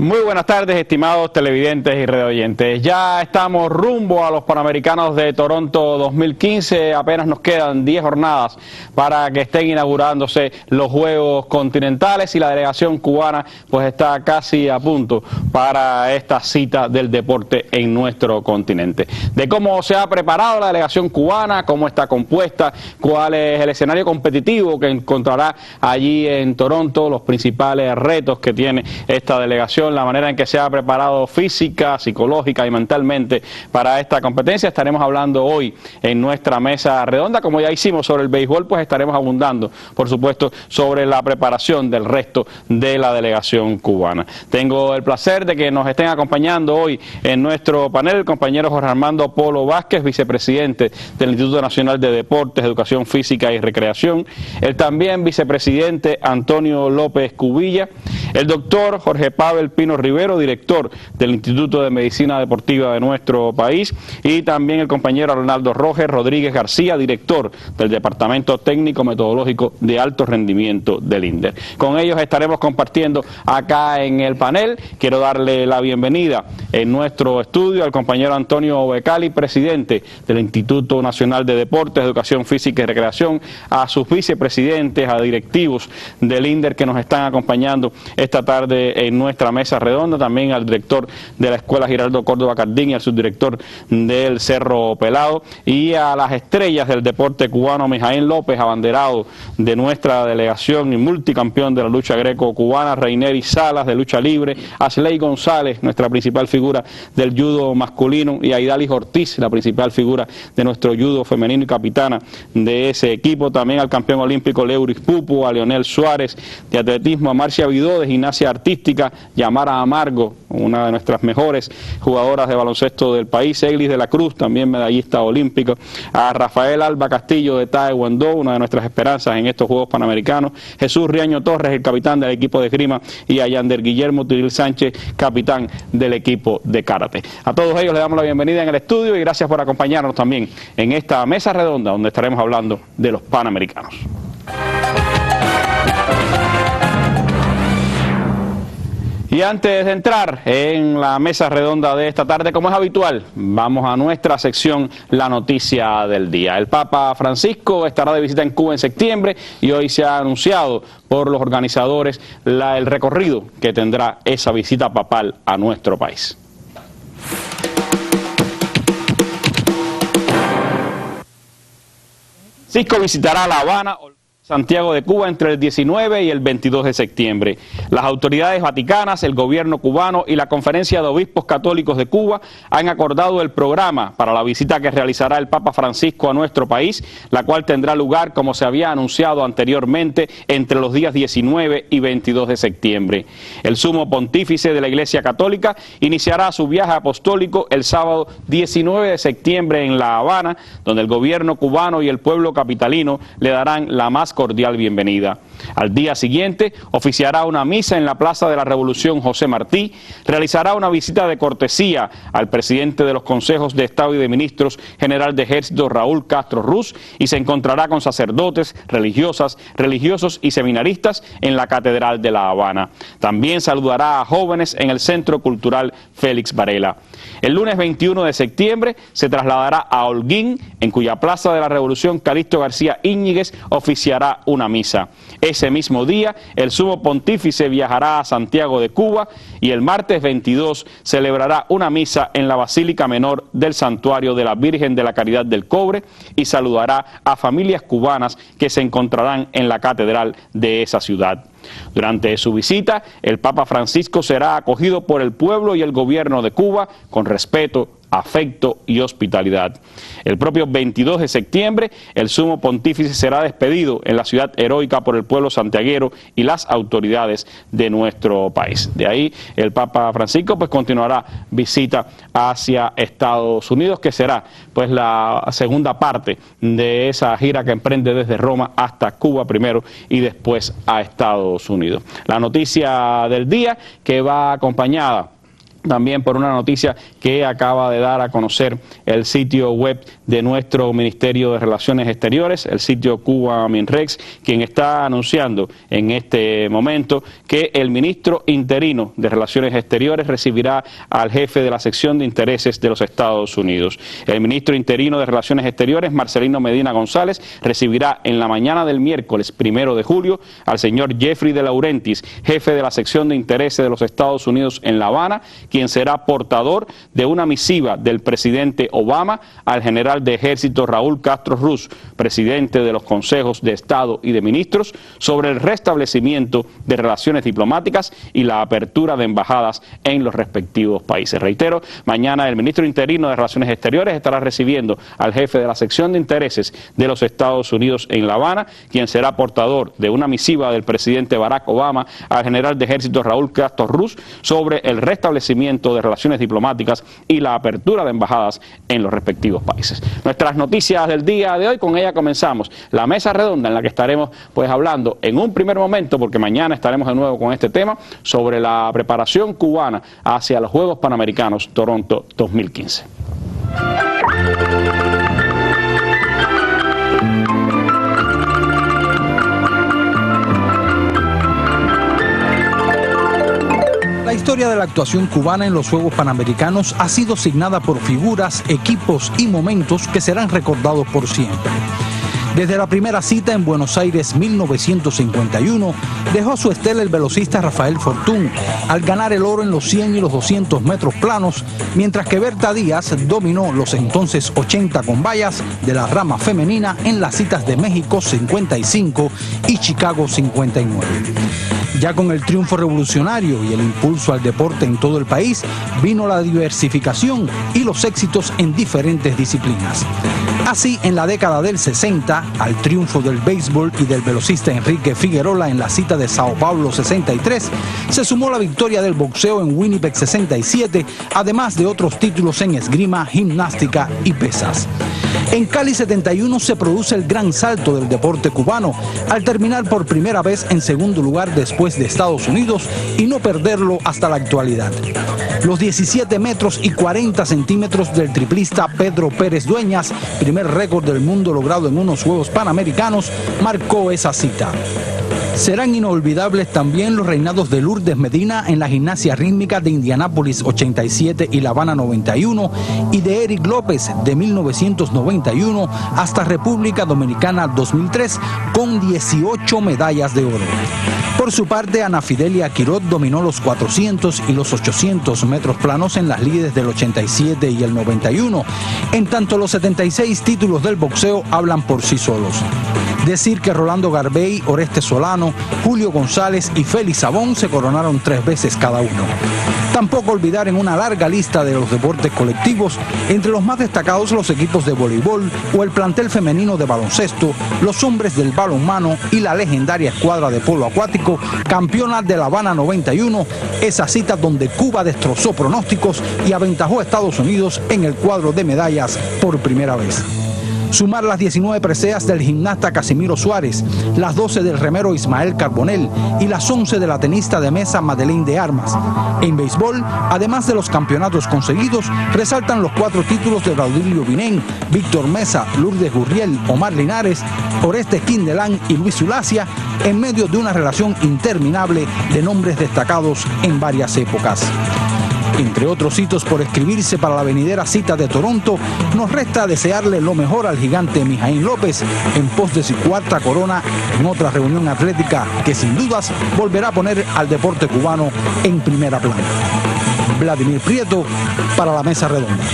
Muy buenas tardes, estimados televidentes y radioyentes. Ya estamos rumbo a los Panamericanos de Toronto 2015. Apenas nos quedan 10 jornadas para que estén inaugurándose los Juegos Continentales y la delegación cubana pues está casi a punto para esta cita del deporte en nuestro continente. De cómo se ha preparado la delegación cubana, cómo está compuesta, cuál es el escenario competitivo que encontrará allí en Toronto, los principales retos que tiene esta delegación, la manera en que se ha preparado física, psicológica y mentalmente para esta competencia. Estaremos hablando hoy en nuestra mesa redonda, como ya hicimos sobre el béisbol, pues estaremos abundando, por supuesto, sobre la preparación del resto de la delegación cubana. Tengo el placer de que nos estén acompañando hoy en nuestro panel el compañero Jorge Armando Polo Vázquez, vicepresidente del Instituto Nacional de Deportes, Educación Física y Recreación, el también vicepresidente Antonio López Cubilla, el doctor Jorge Pavel Pino Rivero, director del Instituto de Medicina Deportiva de nuestro país, y también el compañero Arnaldo Roger Rodríguez García, director del Departamento Técnico Metodológico de Alto Rendimiento del INDER. Con ellos estaremos compartiendo acá en el panel. Quiero darle la bienvenida en nuestro estudio al compañero Antonio Becali, presidente del Instituto Nacional de Deportes, Educación Física y Recreación, a sus vicepresidentes, a directivos del INDER que nos están acompañando esta tarde en nuestra mesa redonda, también al director de la Escuela Giraldo Córdoba Cardín y al subdirector del Cerro Pelado, y a las estrellas del deporte cubano, Mijaín López, abanderado de nuestra delegación y multicampeón de la lucha greco-cubana, Reineri Salas de lucha libre, Asley González, nuestra principal figura del judo masculino, y Aidalis Ortiz, la principal figura de nuestro judo femenino y capitana de ese equipo, también al campeón olímpico Leuris Pupo, a Leonel Suárez de atletismo, a Marcia Vidó de gimnasia artística, Yamara Amargo, una de nuestras mejores jugadoras de baloncesto del país, Eglis de la Cruz, también medallista olímpico, a Rafael Alba Castillo de Taekwondo, una de nuestras esperanzas en estos Juegos Panamericanos, Jesús Riaño Torres, el capitán del equipo de esgrima, y a Yander Guillermo Tiril Sánchez, capitán del equipo de karate. A todos ellos les damos la bienvenida en el estudio y gracias por acompañarnos también en esta mesa redonda donde estaremos hablando de los Panamericanos. Y antes de entrar en la mesa redonda de esta tarde, como es habitual, vamos a nuestra sección La Noticia del Día. El Papa Francisco estará de visita en Cuba en septiembre y hoy se ha anunciado por los organizadores el recorrido que tendrá esa visita papal a nuestro país. Francisco visitará La Habana, Santiago de Cuba entre el 19 y el 22 de septiembre. Las autoridades vaticanas, el gobierno cubano y la Conferencia de Obispos Católicos de Cuba han acordado el programa para la visita que realizará el Papa Francisco a nuestro país, la cual tendrá lugar, como se había anunciado anteriormente, entre los días 19 y 22 de septiembre. El sumo pontífice de la Iglesia Católica iniciará su viaje apostólico el sábado 19 de septiembre en La Habana, donde el gobierno cubano y el pueblo capitalino le darán la más cordial bienvenida. Al día siguiente oficiará una misa en la Plaza de la Revolución José Martí, realizará una visita de cortesía al presidente de los Consejos de Estado y de Ministros, general de Ejército Raúl Castro Ruz, y se encontrará con sacerdotes, religiosas, religiosos y seminaristas en la Catedral de La Habana. También saludará a jóvenes en el Centro Cultural Félix Varela. El lunes 21 de septiembre se trasladará a Holguín, en cuya Plaza de la Revolución Calixto García Íñiguez oficiará una misa. Ese mismo día, el sumo pontífice viajará a Santiago de Cuba y el martes 22 celebrará una misa en la Basílica Menor del Santuario de la Virgen de la Caridad del Cobre y saludará a familias cubanas que se encontrarán en la catedral de esa ciudad. Durante su visita, el Papa Francisco será acogido por el pueblo y el gobierno de Cuba con respeto, afecto y hospitalidad. El propio 22 de septiembre, el sumo pontífice será despedido en la ciudad heroica por el pueblo santiaguero y las autoridades de nuestro país. De ahí, el Papa Francisco pues continuará visita hacia Estados Unidos, que será pues la segunda parte de esa gira que emprende desde Roma hasta Cuba primero y después a Estados Unidos. La noticia del día que va acompañada también por una noticia que acaba de dar a conocer el sitio web de nuestro Ministerio de Relaciones Exteriores, el sitio Cuba Minrex, quien está anunciando en este momento que el ministro interino de Relaciones Exteriores recibirá al jefe de la sección de intereses de los Estados Unidos. El ministro interino de Relaciones Exteriores, Marcelino Medina González, recibirá en la mañana del miércoles 1 de julio al señor Jeffrey de Laurentiis, jefe de la sección de intereses de los Estados Unidos en La Habana, quien será portador de una misiva del presidente Obama al general de ejército Raúl Castro Ruz, presidente de los consejos de Estado y de ministros, sobre el restablecimiento de relaciones diplomáticas y la apertura de embajadas en los respectivos países. Reitero, mañana el ministro interino de Relaciones Exteriores estará recibiendo al jefe de la sección de intereses de los Estados Unidos en La Habana, quien será portador de una misiva del presidente Barack Obama al general de ejército Raúl Castro Ruz sobre el restablecimiento de relaciones diplomáticas y la apertura de embajadas en los respectivos países. Nuestras noticias del día de hoy, con ella comenzamos la mesa redonda en la que estaremos hablando en un primer momento, porque mañana estaremos de nuevo con este tema, sobre la preparación cubana hacia los Juegos Panamericanos Toronto 2015. La historia de la actuación cubana en los Juegos Panamericanos ha sido signada por figuras, equipos y momentos que serán recordados por siempre. Desde la primera cita en Buenos Aires 1951, dejó su estela el velocista Rafael Fortún al ganar el oro en los 100 y los 200 metros planos, mientras que Berta Díaz dominó los entonces 80 con vallas de la rama femenina en las citas de México 55 y Chicago 59. Ya con el triunfo revolucionario y el impulso al deporte en todo el país, vino la diversificación y los éxitos en diferentes disciplinas. Así, en la década del 60, al triunfo del béisbol y del velocista Enrique Figueroa en la cita de Sao Paulo 63, se sumó la victoria del boxeo en Winnipeg 67, además de otros títulos en esgrima, gimnástica y pesas. En Cali 71 se produce el gran salto del deporte cubano, al terminar por primera vez en segundo lugar después de Estados Unidos y no perderlo hasta la actualidad. Los 17 metros y 40 centímetros del triplista Pedro Pérez Dueñas, primer récord del mundo logrado en unos Juegos Panamericanos, marcó esa cita. Serán inolvidables también los reinados de Lourdes Medina en la gimnasia rítmica de Indianápolis 87 y La Habana 91 y de Eric López de 1991 hasta República Dominicana 2003 con 18 medallas de oro. Por su parte, Ana Fidelia Quirot dominó los 400 y los 800 metros planos en las lides del 87 y el 91, en tanto los 76 títulos del boxeo hablan por sí solos. Decir que Rolando Garbey, Oreste Solano, Julio González y Félix Sabón se coronaron 3 veces cada uno. Tampoco olvidar en una larga lista de los deportes colectivos, entre los más destacados los equipos de voleibol o el plantel femenino de baloncesto, los hombres del balonmano y la legendaria escuadra de polo acuático, campeona de La Habana 91, esa cita donde Cuba destrozó pronósticos y aventajó a Estados Unidos en el cuadro de medallas por primera vez. Sumar las 19 preseas del gimnasta Casimiro Suárez, las 12 del remero Ismael Carbonell y las 11 de la tenista de mesa Madeleine de Armas. En béisbol, además de los campeonatos conseguidos, resaltan los 4 títulos de Baudilio Vinén, Víctor Mesa, Lourdes Gurriel, Omar Linares, Oreste Quindelán y Luis Zulacia, en medio de una relación interminable de nombres destacados en varias épocas. Entre otros hitos por escribirse para la venidera cita de Toronto, nos resta desearle lo mejor al gigante Mijaín López en pos de su 4ª corona en otra reunión atlética que sin dudas volverá a poner al deporte cubano en primera plana. Vladimir Prieto para la Mesa Redonda.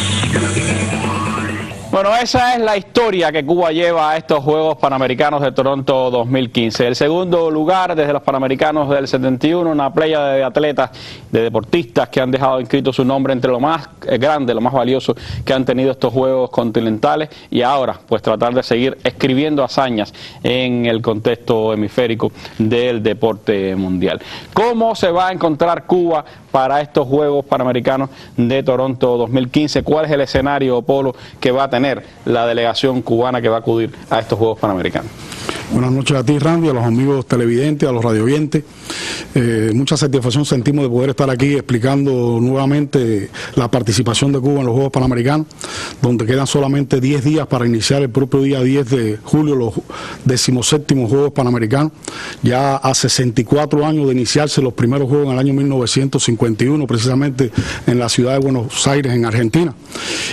Bueno, esa es la historia que Cuba lleva a estos Juegos Panamericanos de Toronto 2015. El segundo lugar desde los Panamericanos del 71, una playa de atletas, de deportistas que han dejado inscrito su nombre entre lo más grande, lo más valioso que han tenido estos Juegos continentales, y ahora pues tratar de seguir escribiendo hazañas en el contexto hemisférico del deporte mundial. ¿Cómo se va a encontrar Cuba para estos Juegos Panamericanos de Toronto 2015? ¿Cuál es el escenario, Polo, que va a tener la delegación cubana que va a acudir a estos Juegos Panamericanos? Buenas noches a ti, Randy, a los amigos televidentes, a los radioyentes. Mucha satisfacción sentimos de poder estar aquí explicando nuevamente la participación de Cuba en los Juegos Panamericanos, donde quedan solamente 10 días para iniciar el propio día 10 de julio los 17º Juegos Panamericanos. Ya a 64 años de iniciarse los primeros Juegos en el año 1951, precisamente en la ciudad de Buenos Aires, en Argentina,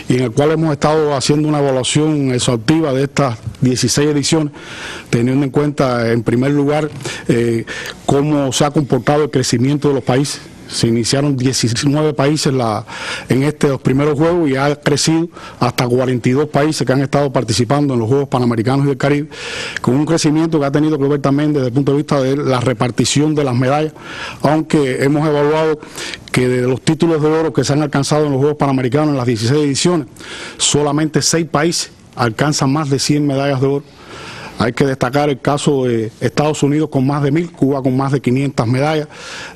y en el cual hemos estado haciendo una evaluación exhaustiva de estas 16 ediciones, teniendo en cuenta, en primer lugar, cómo se ha comportado el crecimiento de los países. Se iniciaron 19 países en estos primeros Juegos y ha crecido hasta 42 países que han estado participando en los Juegos Panamericanos y del Caribe, con un crecimiento que ha tenido que ver también desde el punto de vista de la repartición de las medallas, aunque hemos evaluado que de los títulos de oro que se han alcanzado en los Juegos Panamericanos en las 16 ediciones, solamente 6 países alcanzan más de 100 medallas de oro. Hay que destacar el caso de Estados Unidos con más de 1000, Cuba con más de 500 medallas,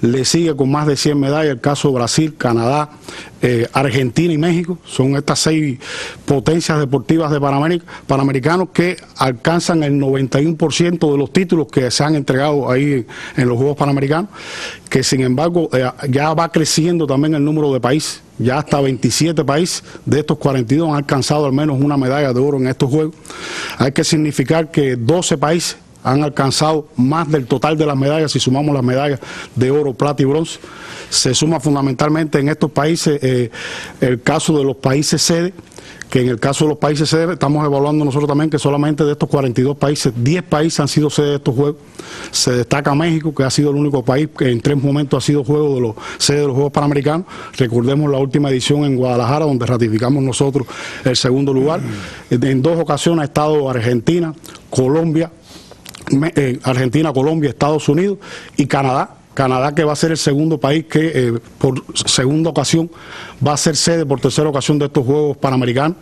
le sigue con más de 100 medallas el caso de Brasil, Canadá, Argentina y México. Son estas 6 potencias deportivas de panamericanos que alcanzan el 91% de los títulos que se han entregado ahí en los Juegos Panamericanos, que sin embargo ya va creciendo también el número de países. Ya hasta 27 países de estos 42 han alcanzado al menos una medalla de oro en estos Juegos. Hay que significar que 12 países han alcanzado más del total de las medallas si sumamos las medallas de oro, plata y bronce. Se suma fundamentalmente en estos países el caso de los países sede, que en el caso de los países sede estamos evaluando nosotros también que solamente de estos 42 países, 10 países han sido sede de estos Juegos. Se destaca México, que ha sido el único país que en 3 momentos ha sido sede de los Juegos Panamericanos. Recordemos la última edición en Guadalajara, donde ratificamos nosotros el segundo lugar. En 2 ocasiones ha estado Argentina, Colombia, Estados Unidos y Canadá. Canadá, que va a ser el segundo país que por segunda ocasión va a ser sede por tercera ocasión de estos Juegos Panamericanos.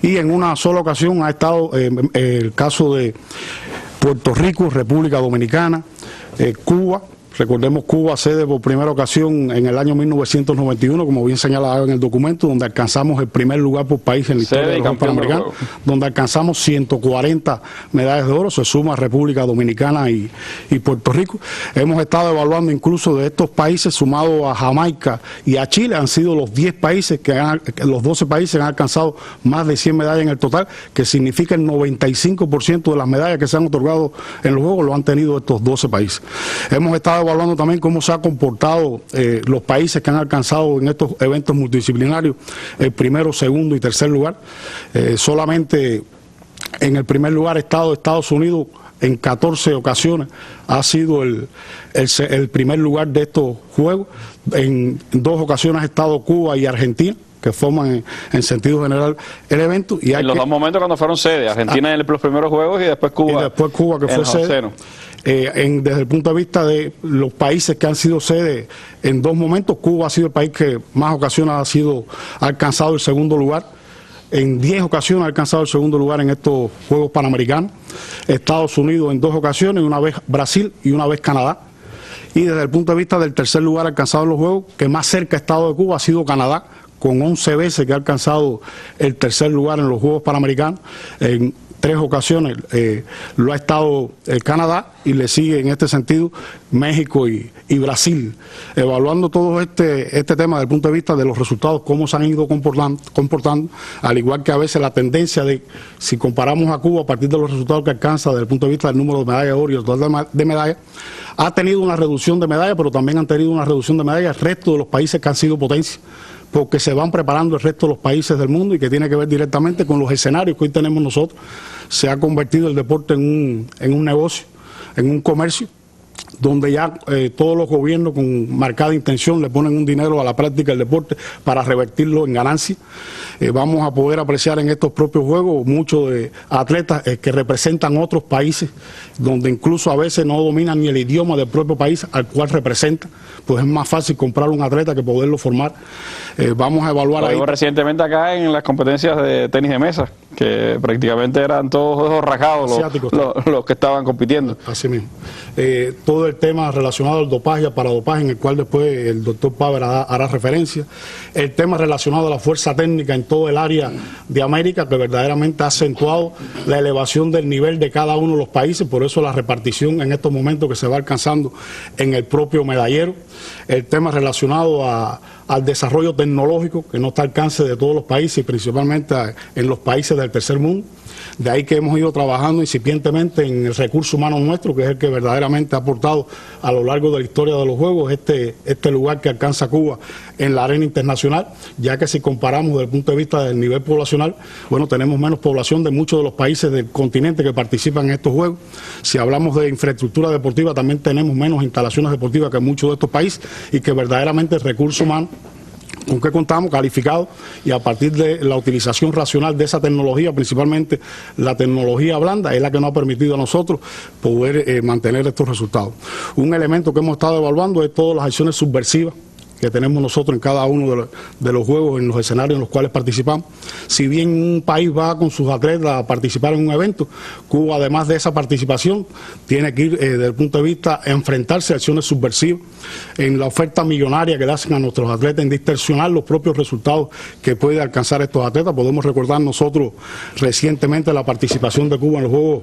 Y en una sola ocasión ha estado el caso de Puerto Rico, República Dominicana, Cuba. Recordemos Cuba sede por primera ocasión en el año 1991, como bien señalado en el documento, donde alcanzamos el primer lugar por país en la historia de los Juegos Panamericanos, donde alcanzamos 140 medallas de oro. Se suma República Dominicana y Puerto Rico. Hemos estado evaluando incluso de estos países, sumado a Jamaica y a Chile, han sido los 10 países los 12 países han alcanzado más de 100 medallas en el total, que significa el 95% de las medallas que se han otorgado en los Juegos lo han tenido estos 12 países. Hemos estado evaluando también cómo se han comportado los países que han alcanzado en estos eventos multidisciplinarios el primero, segundo y tercer lugar. Solamente en el primer lugar Estados Unidos en 14 ocasiones ha sido el primer lugar de estos Juegos. En 2 ocasiones ha estado Cuba y Argentina, que forman en sentido general el evento. Y en los 2 momentos cuando fueron sede, Argentina en los primeros Juegos y después Cuba que fue sede. Desde el punto de vista de los países que han sido sede en 2 momentos, Cuba ha sido el país que más ocasiones ha alcanzado el segundo lugar. En 10 ocasiones ha alcanzado el segundo lugar en estos Juegos Panamericanos. Estados Unidos en 2 ocasiones, una vez Brasil y una vez Canadá. Y desde el punto de vista del tercer lugar alcanzado en los Juegos, que más cerca ha estado de Cuba, ha sido Canadá, con 11 veces que ha alcanzado el tercer lugar en los Juegos Panamericanos. En 3 ocasiones lo ha estado Canadá y le sigue en este sentido México y Brasil. Evaluando todo este tema desde el punto de vista de los resultados, cómo se han ido comportando, al igual que a veces la tendencia de, si comparamos a Cuba a partir de los resultados que alcanza desde el punto de vista del número de medallas de oro y el total de medallas, ha tenido una reducción de medallas, pero también han tenido una reducción de medallas el resto de los países que han sido potencias, porque se van preparando el resto de los países del mundo y que tiene que ver directamente con los escenarios que hoy tenemos nosotros. Se ha convertido el deporte en un negocio, en un comercio, donde ya todos los gobiernos con marcada intención le ponen un dinero a la práctica del deporte para revertirlo en ganancias. Vamos a poder apreciar en estos propios Juegos muchos de atletas que representan otros países, donde incluso a veces no dominan ni el idioma del propio país al cual representan, pues es más fácil comprar un atleta que poderlo formar. Vamos a evaluar ahí. Recientemente acá en las competencias de tenis de mesa, que prácticamente eran todos rajados los que estaban compitiendo. Así mismo. Todo todo el tema relacionado al dopaje y al paradopaje, en el cual después el doctor Paver hará referencia, el tema relacionado a la fuerza técnica en todo el área de América, que verdaderamente ha acentuado la elevación del nivel de cada uno de los países, por eso la repartición en estos momentos que se va alcanzando en el propio medallero, el tema relacionado al desarrollo tecnológico, que no está al alcance de todos los países, y principalmente en los países del tercer mundo. De ahí que hemos ido trabajando incipientemente en el recurso humano nuestro, que es el que verdaderamente ha aportado a lo largo de la historia de los Juegos este lugar que alcanza Cuba en la arena internacional, ya que si comparamos desde el punto de vista del nivel poblacional, bueno, tenemos menos población de muchos de los países del continente que participan en estos Juegos. Si hablamos de infraestructura deportiva, también tenemos menos instalaciones deportivas que muchos de estos países, y que verdaderamente el recurso humano con que contamos calificado, y a partir de la utilización racional de esa tecnología, principalmente la tecnología blanda, es la que nos ha permitido a nosotros poder mantener estos resultados. Un elemento que hemos estado evaluando es todas las acciones subversivas que tenemos nosotros en cada uno de los juegos, en los escenarios en los cuales participamos. Si bien un país va con sus atletas a participar en un evento, Cuba, además de esa participación, tiene que ir desde el punto de vista de enfrentarse a acciones subversivas en la oferta millonaria que le hacen a nuestros atletas, en distorsionar los propios resultados que puede alcanzar estos atletas. Podemos recordar nosotros recientemente la participación de Cuba en los Juegos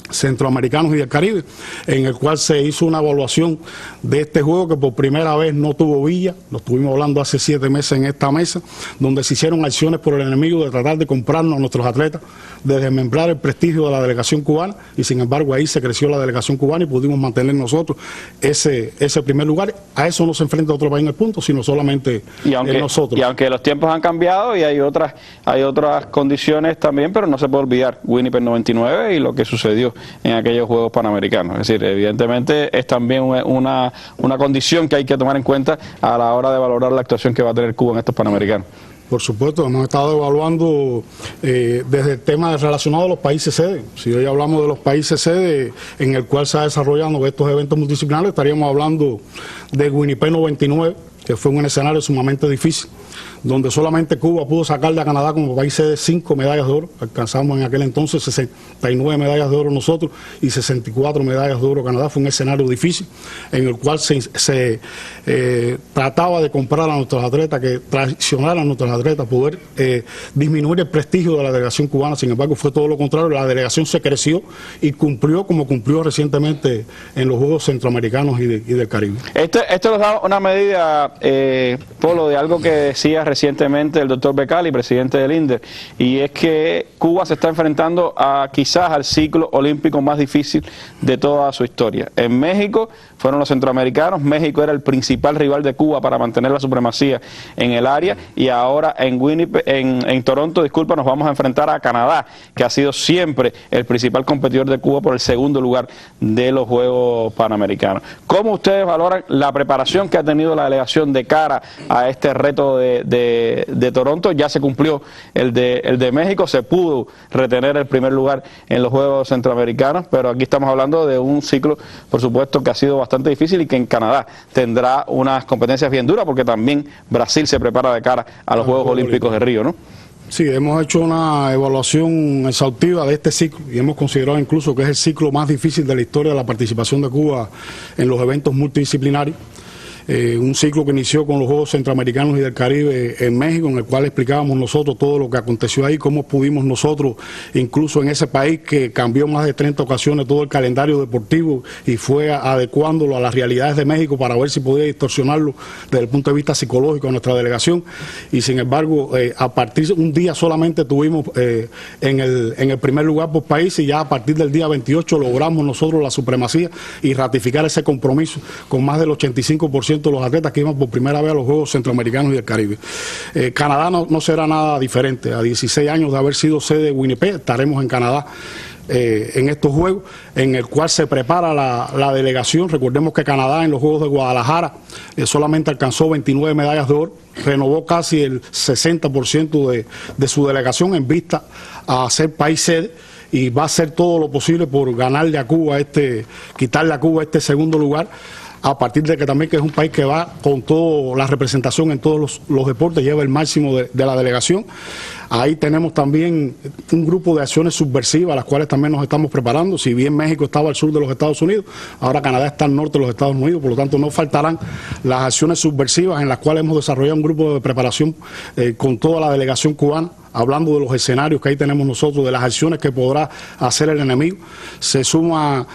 Centroamericanos y del Caribe, en el cual se hizo una evaluación de este juego que por primera vez no tuvo villa. Lo estuvimos hablando hace 7 meses en esta mesa, donde se hicieron acciones por el enemigo de tratar de comprarnos a nuestros atletas, de desmembrar el prestigio de la delegación cubana, y sin embargo ahí se creció la delegación cubana y pudimos mantener nosotros ese primer lugar. A eso no se enfrenta otro país en el punto, sino solamente nosotros. Y aunque los tiempos han cambiado y hay otras condiciones también, pero no se puede olvidar Winnipeg 99 y lo que sucedió en aquellos Juegos Panamericanos. Es decir, evidentemente es también una condición que hay que tomar en cuenta a la hora de valorar la actuación que va a tener Cuba en estos Panamericanos. Por supuesto, hemos estado evaluando desde el tema relacionado a los países sede. Si hoy hablamos de los países sede en el cual se ha desarrollado estos eventos multidisciplinarios, estaríamos hablando de Winnipeg 99, que fue un escenario sumamente difícil, donde solamente Cuba pudo sacarle a Canadá como país sede 5 medallas de oro. Alcanzamos en aquel entonces 69 medallas de oro nosotros y 64 medallas de oro Canadá. Fue un escenario difícil en el cual se trataba de comprar a nuestros atletas, que traicionaran a nuestros atletas, poder disminuir el prestigio de la delegación cubana. Sin embargo, fue todo lo contrario. La delegación se creció y cumplió como cumplió recientemente en los Juegos Centroamericanos y del Caribe. Esto nos da una medida, Polo, de algo que decía recientemente el doctor Becali, presidente del INDER, y es que Cuba se está enfrentando quizás al ciclo olímpico más difícil de toda su historia. En México fueron los centroamericanos. México era el principal rival de Cuba para mantener la supremacía en el área, y ahora en Winnipeg, en Toronto, nos vamos a enfrentar a Canadá, que ha sido siempre el principal competidor de Cuba por el segundo lugar de los Juegos Panamericanos. ¿Cómo ustedes valoran la preparación que ha tenido la delegación de cara a este reto de Toronto? Ya se cumplió el de México, se pudo retener el primer lugar en los Juegos Centroamericanos, pero aquí estamos hablando de un ciclo, por supuesto, que ha sido bastante difícil y que en Canadá tendrá unas competencias bien duras, porque también Brasil se prepara de cara a los Juegos Olímpicos de Río, ¿no? Sí, hemos hecho una evaluación exhaustiva de este ciclo y hemos considerado incluso que es el ciclo más difícil de la historia de la participación de Cuba en los eventos multidisciplinarios. Un ciclo que inició con los Juegos Centroamericanos y del Caribe en México, en el cual explicábamos nosotros todo lo que aconteció ahí, cómo pudimos nosotros, incluso en ese país que cambió más de 30 ocasiones todo el calendario deportivo y fue adecuándolo a las realidades de México para ver si podía distorsionarlo desde el punto de vista psicológico a nuestra delegación. Y sin embargo, a partir de un día solamente tuvimos en el primer lugar por país, y ya a partir del día 28 logramos nosotros la supremacía y ratificar ese compromiso con más del 85% de los atletas que iban por primera vez a los Juegos Centroamericanos y del Caribe. Canadá no será nada diferente. A 16 años de haber sido sede de Winnipeg, estaremos en Canadá en estos Juegos, en el cual se prepara la delegación. Recordemos que Canadá en los Juegos de Guadalajara solamente alcanzó 29 medallas de oro, renovó casi el 60% de su delegación en vista a ser país sede, y va a hacer todo lo posible por ganarle a Cuba quitarle a Cuba este segundo lugar. a partir de que también que es un país que va con toda la representación en todos los deportes, lleva el máximo de la delegación. Ahí tenemos también un grupo de acciones subversivas, a las cuales también nos estamos preparando. Si bien México estaba al sur de los Estados Unidos, ahora Canadá está al norte de los Estados Unidos, por lo tanto no faltarán las acciones subversivas en las cuales hemos desarrollado un grupo de preparación con toda la delegación cubana, hablando de los escenarios que ahí tenemos nosotros, de las acciones que podrá hacer el enemigo. Se suma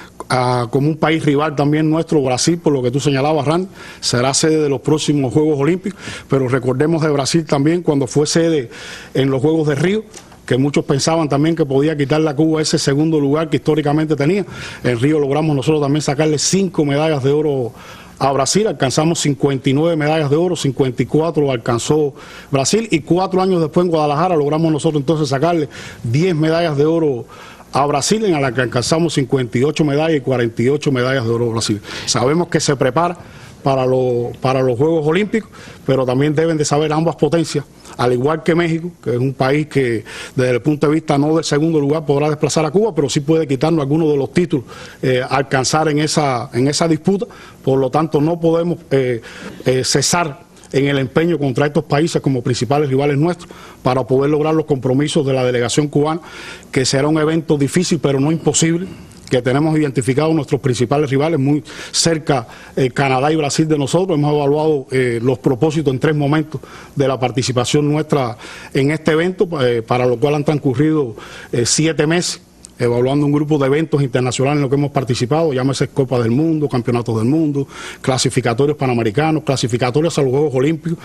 como un país rival también nuestro, Brasil, por lo que tú señalabas, Randy, será sede de los próximos Juegos Olímpicos, pero recordemos de Brasil también cuando fue sede en los Juegos de Río, que muchos pensaban también que podía quitarle a Cuba ese segundo lugar que históricamente tenía. En Río logramos nosotros también sacarle 5 medallas de oro a Brasil, alcanzamos 59 medallas de oro, 54 alcanzó Brasil, y 4 años después en Guadalajara logramos nosotros entonces sacarle 10 medallas de oro a Brasil, en la que alcanzamos 58 medallas y 48 medallas de oro a Brasil. Sabemos que se prepara para los Juegos Olímpicos, pero también deben de saber ambas potencias, al igual que México, que es un país que desde el punto de vista no del segundo lugar podrá desplazar a Cuba, pero sí puede quitarnos algunos de los títulos a alcanzar en esa disputa. Por lo tanto no podemos cesar en el empeño contra estos países como principales rivales nuestros para poder lograr los compromisos de la delegación cubana, que será un evento difícil pero no imposible, que tenemos identificados nuestros principales rivales muy cerca, Canadá y Brasil de nosotros. Hemos evaluado los propósitos en 3 momentos de la participación nuestra en este evento, para lo cual han transcurrido 7 meses. Evaluando un grupo de eventos internacionales en los que hemos participado, llámese Copa del Mundo, Campeonatos del Mundo, clasificatorios panamericanos, clasificatorios a los Juegos Olímpicos.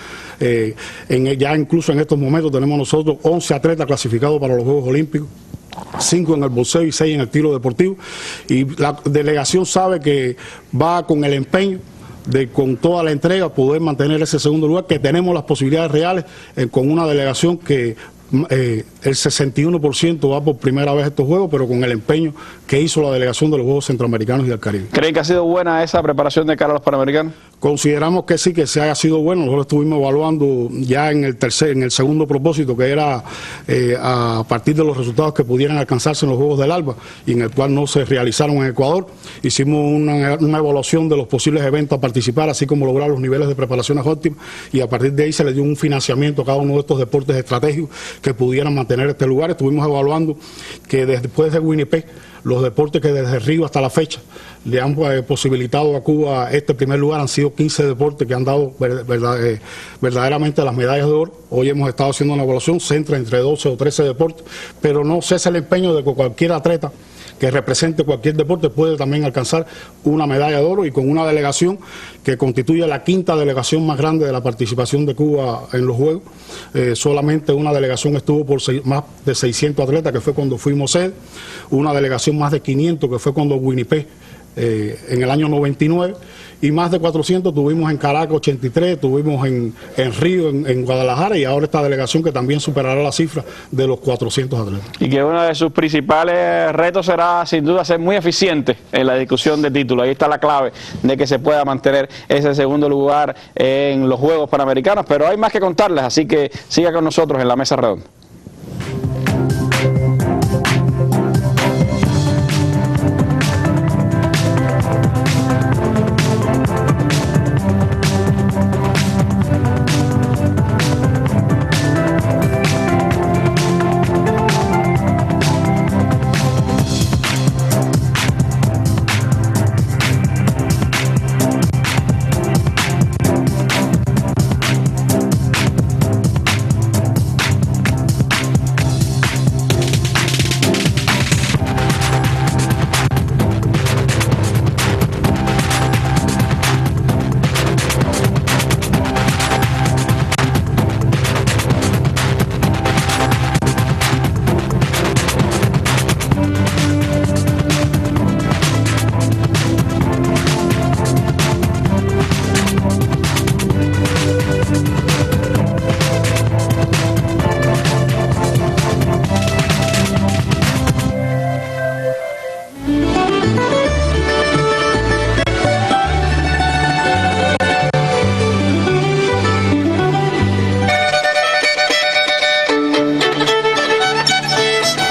Ya incluso en estos momentos tenemos nosotros 11 atletas clasificados para los Juegos Olímpicos, 5 en el boxeo y 6 en el tiro deportivo. Y la delegación sabe que va con el empeño de, con toda la entrega, poder mantener ese segundo lugar, que tenemos las posibilidades reales con una delegación que el 61% va por primera vez a estos Juegos, pero con el empeño que hizo la delegación de los Juegos Centroamericanos y del Caribe. ¿Creen que ha sido buena esa preparación de cara a los Panamericanos? Consideramos que sí, que se haya sido bueno. Nosotros estuvimos evaluando ya en el segundo propósito, que era a partir de los resultados que pudieran alcanzarse en los Juegos del Alba, y en el cual no se realizaron en Ecuador. Hicimos una evaluación de los posibles eventos a participar, así como lograr los niveles de preparaciones óptimas, y a partir de ahí se le dio un financiamiento a cada uno de estos deportes estratégicos que pudieran mantener este lugar. Estuvimos evaluando que después de Winnipeg, los deportes que desde Río hasta la fecha le han posibilitado a Cuba este primer lugar han sido 15 deportes que han dado verdaderamente las medallas de oro. Hoy hemos estado haciendo una evaluación, se entra entre 12 o 13 deportes, pero no cesa el empeño de que cualquier atleta que represente cualquier deporte puede también alcanzar una medalla de oro, y con una delegación que constituye la 5ª delegación más grande de la participación de Cuba en los Juegos. Solamente una delegación estuvo por más de 600 atletas, que fue cuando fuimos sede, una delegación más de 500, que fue cuando Winnipeg en el año 99, y más de 400 tuvimos en Caracas 83, tuvimos en Río, en Guadalajara, y ahora esta delegación que también superará la cifra de los 400 atletas. Y que uno de sus principales retos será sin duda ser muy eficiente en la discusión de títulos. Ahí está la clave de que se pueda mantener ese segundo lugar en los Juegos Panamericanos, pero hay más que contarles, así que siga con nosotros en la mesa redonda.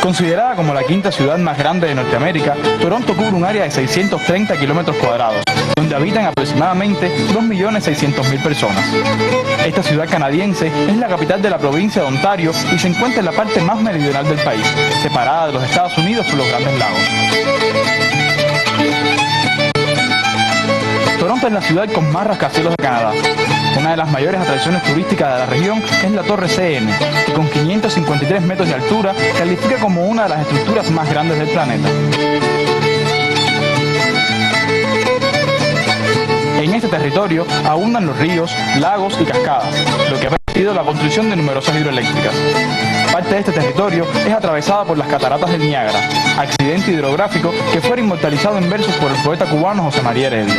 Considerada como la 5ª ciudad más grande de Norteamérica, Toronto cubre un área de 630 kilómetros cuadrados, donde habitan aproximadamente 2.600.000 personas. Esta ciudad canadiense es la capital de la provincia de Ontario y se encuentra en la parte más meridional del país, separada de los Estados Unidos por los Grandes Lagos. Toronto es la ciudad con más rascacielos de Canadá. Una de las mayores atracciones turísticas de la región es la Torre CN, que con 553 metros de altura califica como una de las estructuras más grandes del planeta. En este territorio abundan los ríos, lagos y cascadas, lo que ha permitido la construcción de numerosas hidroeléctricas. Parte de este territorio es atravesada por las cataratas del Niágara, accidente hidrográfico que fue inmortalizado en versos por el poeta cubano José María Heredia.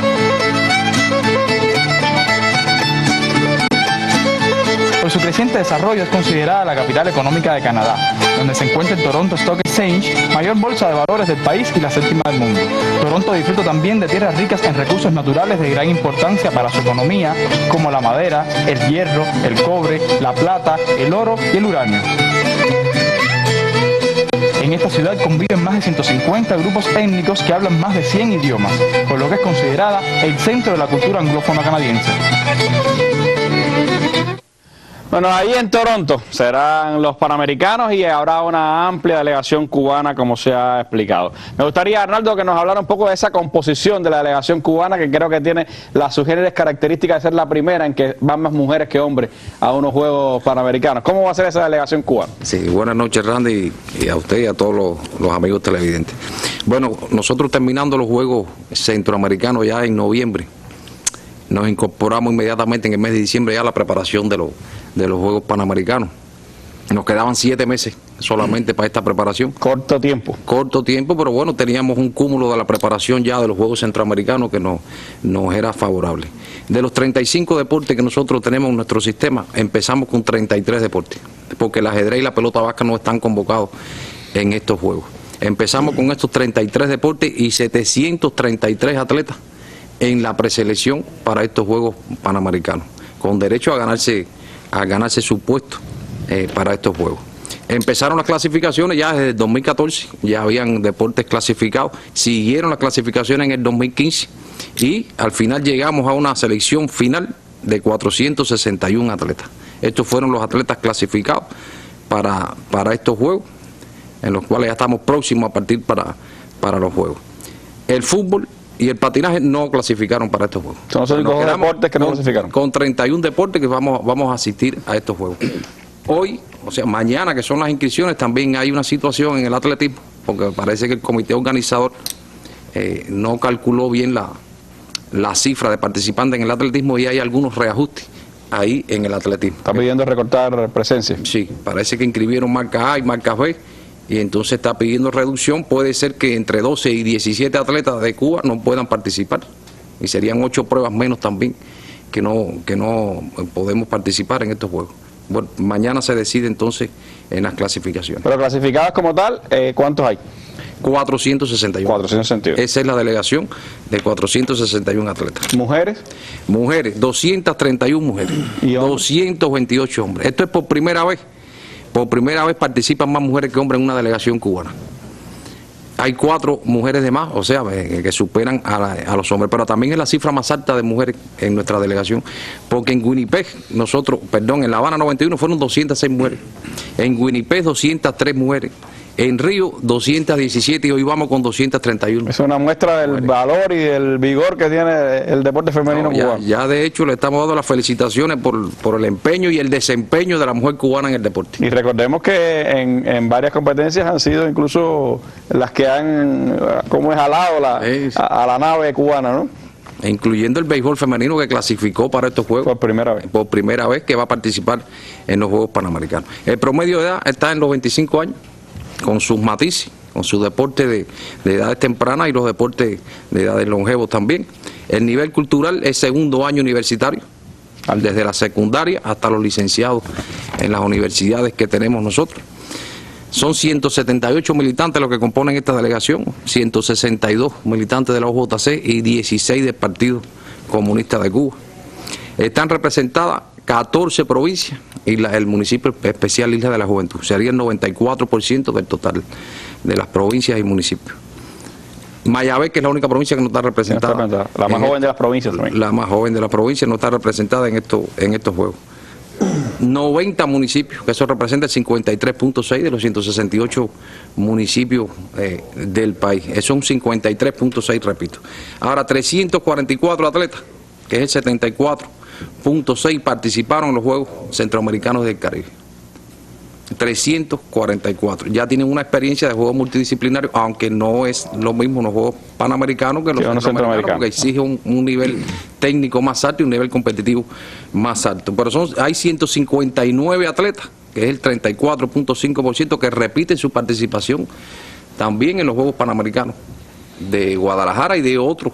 Por su creciente desarrollo es considerada la capital económica de Canadá, donde se encuentra el Toronto Stock Exchange, mayor bolsa de valores del país y la séptima del mundo. Toronto disfruta también de tierras ricas en recursos naturales de gran importancia para su economía, como la madera, el hierro, el cobre, la plata, el oro y el uranio. En esta ciudad conviven más de 150 grupos étnicos que hablan más de 100 idiomas, por lo que es considerada el centro de la cultura anglófona canadiense. Bueno, ahí en Toronto serán los Panamericanos y habrá una amplia delegación cubana, como se ha explicado. Me gustaría, Arnaldo, que nos hablara un poco de esa composición de la delegación cubana, que creo que tiene las sugeridas características de ser la primera en que van más mujeres que hombres a unos Juegos Panamericanos. ¿Cómo va a ser esa delegación cubana? Sí, buenas noches, Randy, y a usted y a todos los amigos televidentes. Bueno, nosotros terminando los Juegos Centroamericanos ya en noviembre, nos incorporamos inmediatamente en el mes de diciembre ya a la preparación de los Juegos Panamericanos. Nos quedaban 7 meses solamente para esta preparación. Corto tiempo. Corto tiempo, pero bueno, teníamos un cúmulo de la preparación ya de los Juegos Centroamericanos que nos era favorable. De los 35 deportes que nosotros tenemos en nuestro sistema, empezamos con 33 deportes, porque el ajedrez y la pelota vasca no están convocados en estos Juegos. Empezamos con estos 33 deportes y 733 atletas en la preselección para estos Juegos Panamericanos, con derecho a ganarse su puesto para estos Juegos. Empezaron las clasificaciones ya desde el 2014, ya habían deportes clasificados, siguieron las clasificaciones en el 2015 y al final llegamos a una selección final de 461 atletas. Estos fueron los atletas clasificados para estos Juegos, en los cuales ya estamos próximos a partir para los Juegos. El fútbol y el patinaje no clasificaron para estos Juegos. Son los únicos deportes que no clasificaron. Con 31 deportes que vamos a asistir a estos Juegos. Hoy, o sea, mañana que son las inscripciones, también hay una situación en el atletismo, porque parece que el comité organizador no calculó bien la cifra de participantes en el atletismo y hay algunos reajustes ahí en el atletismo. ¿Está pidiendo recortar presencia? Sí, parece que inscribieron marca A y marca B. Y entonces está pidiendo reducción. Puede ser que entre 12 y 17 atletas de Cuba no puedan participar. Y serían 8 pruebas menos también que no podemos participar en estos Juegos. Bueno, mañana se decide entonces en las clasificaciones. Pero clasificadas como tal, ¿cuántos hay? 461. 461. Esa es la delegación de 461 atletas. ¿Mujeres? Mujeres, 231 mujeres. ¿Y hombres? 228 hombres. Esto es por primera vez. Por primera vez participan más mujeres que hombres en una delegación cubana. Hay 4 mujeres de más, o sea, que superan a los hombres, pero también es la cifra más alta de mujeres en nuestra delegación, porque en Winnipeg, en La Habana 91 fueron 206 mujeres, en Winnipeg 203 mujeres, en Río 217 y hoy vamos con 231. Es una muestra del valor y del vigor que tiene el deporte femenino cubano. Ya de hecho le estamos dando las felicitaciones por el empeño y el desempeño de la mujer cubana en el deporte. Y recordemos que en varias competencias han sido incluso las que han, como es jalado a la nave cubana, ¿no? Incluyendo el béisbol femenino que clasificó para estos Juegos. Por primera vez. Por primera vez que va a participar en los Juegos Panamericanos. El promedio de edad está en los 25 años. Con sus matices, con sus deportes de edades tempranas y los deportes de edades longevos también. El nivel cultural es segundo año universitario, desde la secundaria hasta los licenciados en las universidades que tenemos nosotros. Son 178 militantes los que componen esta delegación, 162 militantes de la OJC y 16 del Partido Comunista de Cuba. Están representadas 14 provincias y el municipio especial Isla de la Juventud. Sería el 94% del total de las provincias y municipios. Mayagüez, que es la única provincia que no está representada. La más joven de las provincias también. La más joven de las provincias no está representada en estos juegos. 90 municipios, que eso representa el 53.6 de los 168 municipios del país. Eso es un 53.6, repito. Ahora, 344 atletas, que es el 74.6, participaron en los Juegos Centroamericanos del Caribe. 344. Ya tienen una experiencia de juegos multidisciplinarios, aunque no es lo mismo los Juegos Panamericanos que los centroamericanos, porque exige un nivel técnico más alto y un nivel competitivo más alto. Pero hay 159 atletas, que es el 34.5%, que repiten su participación también en los Juegos Panamericanos de Guadalajara y de otros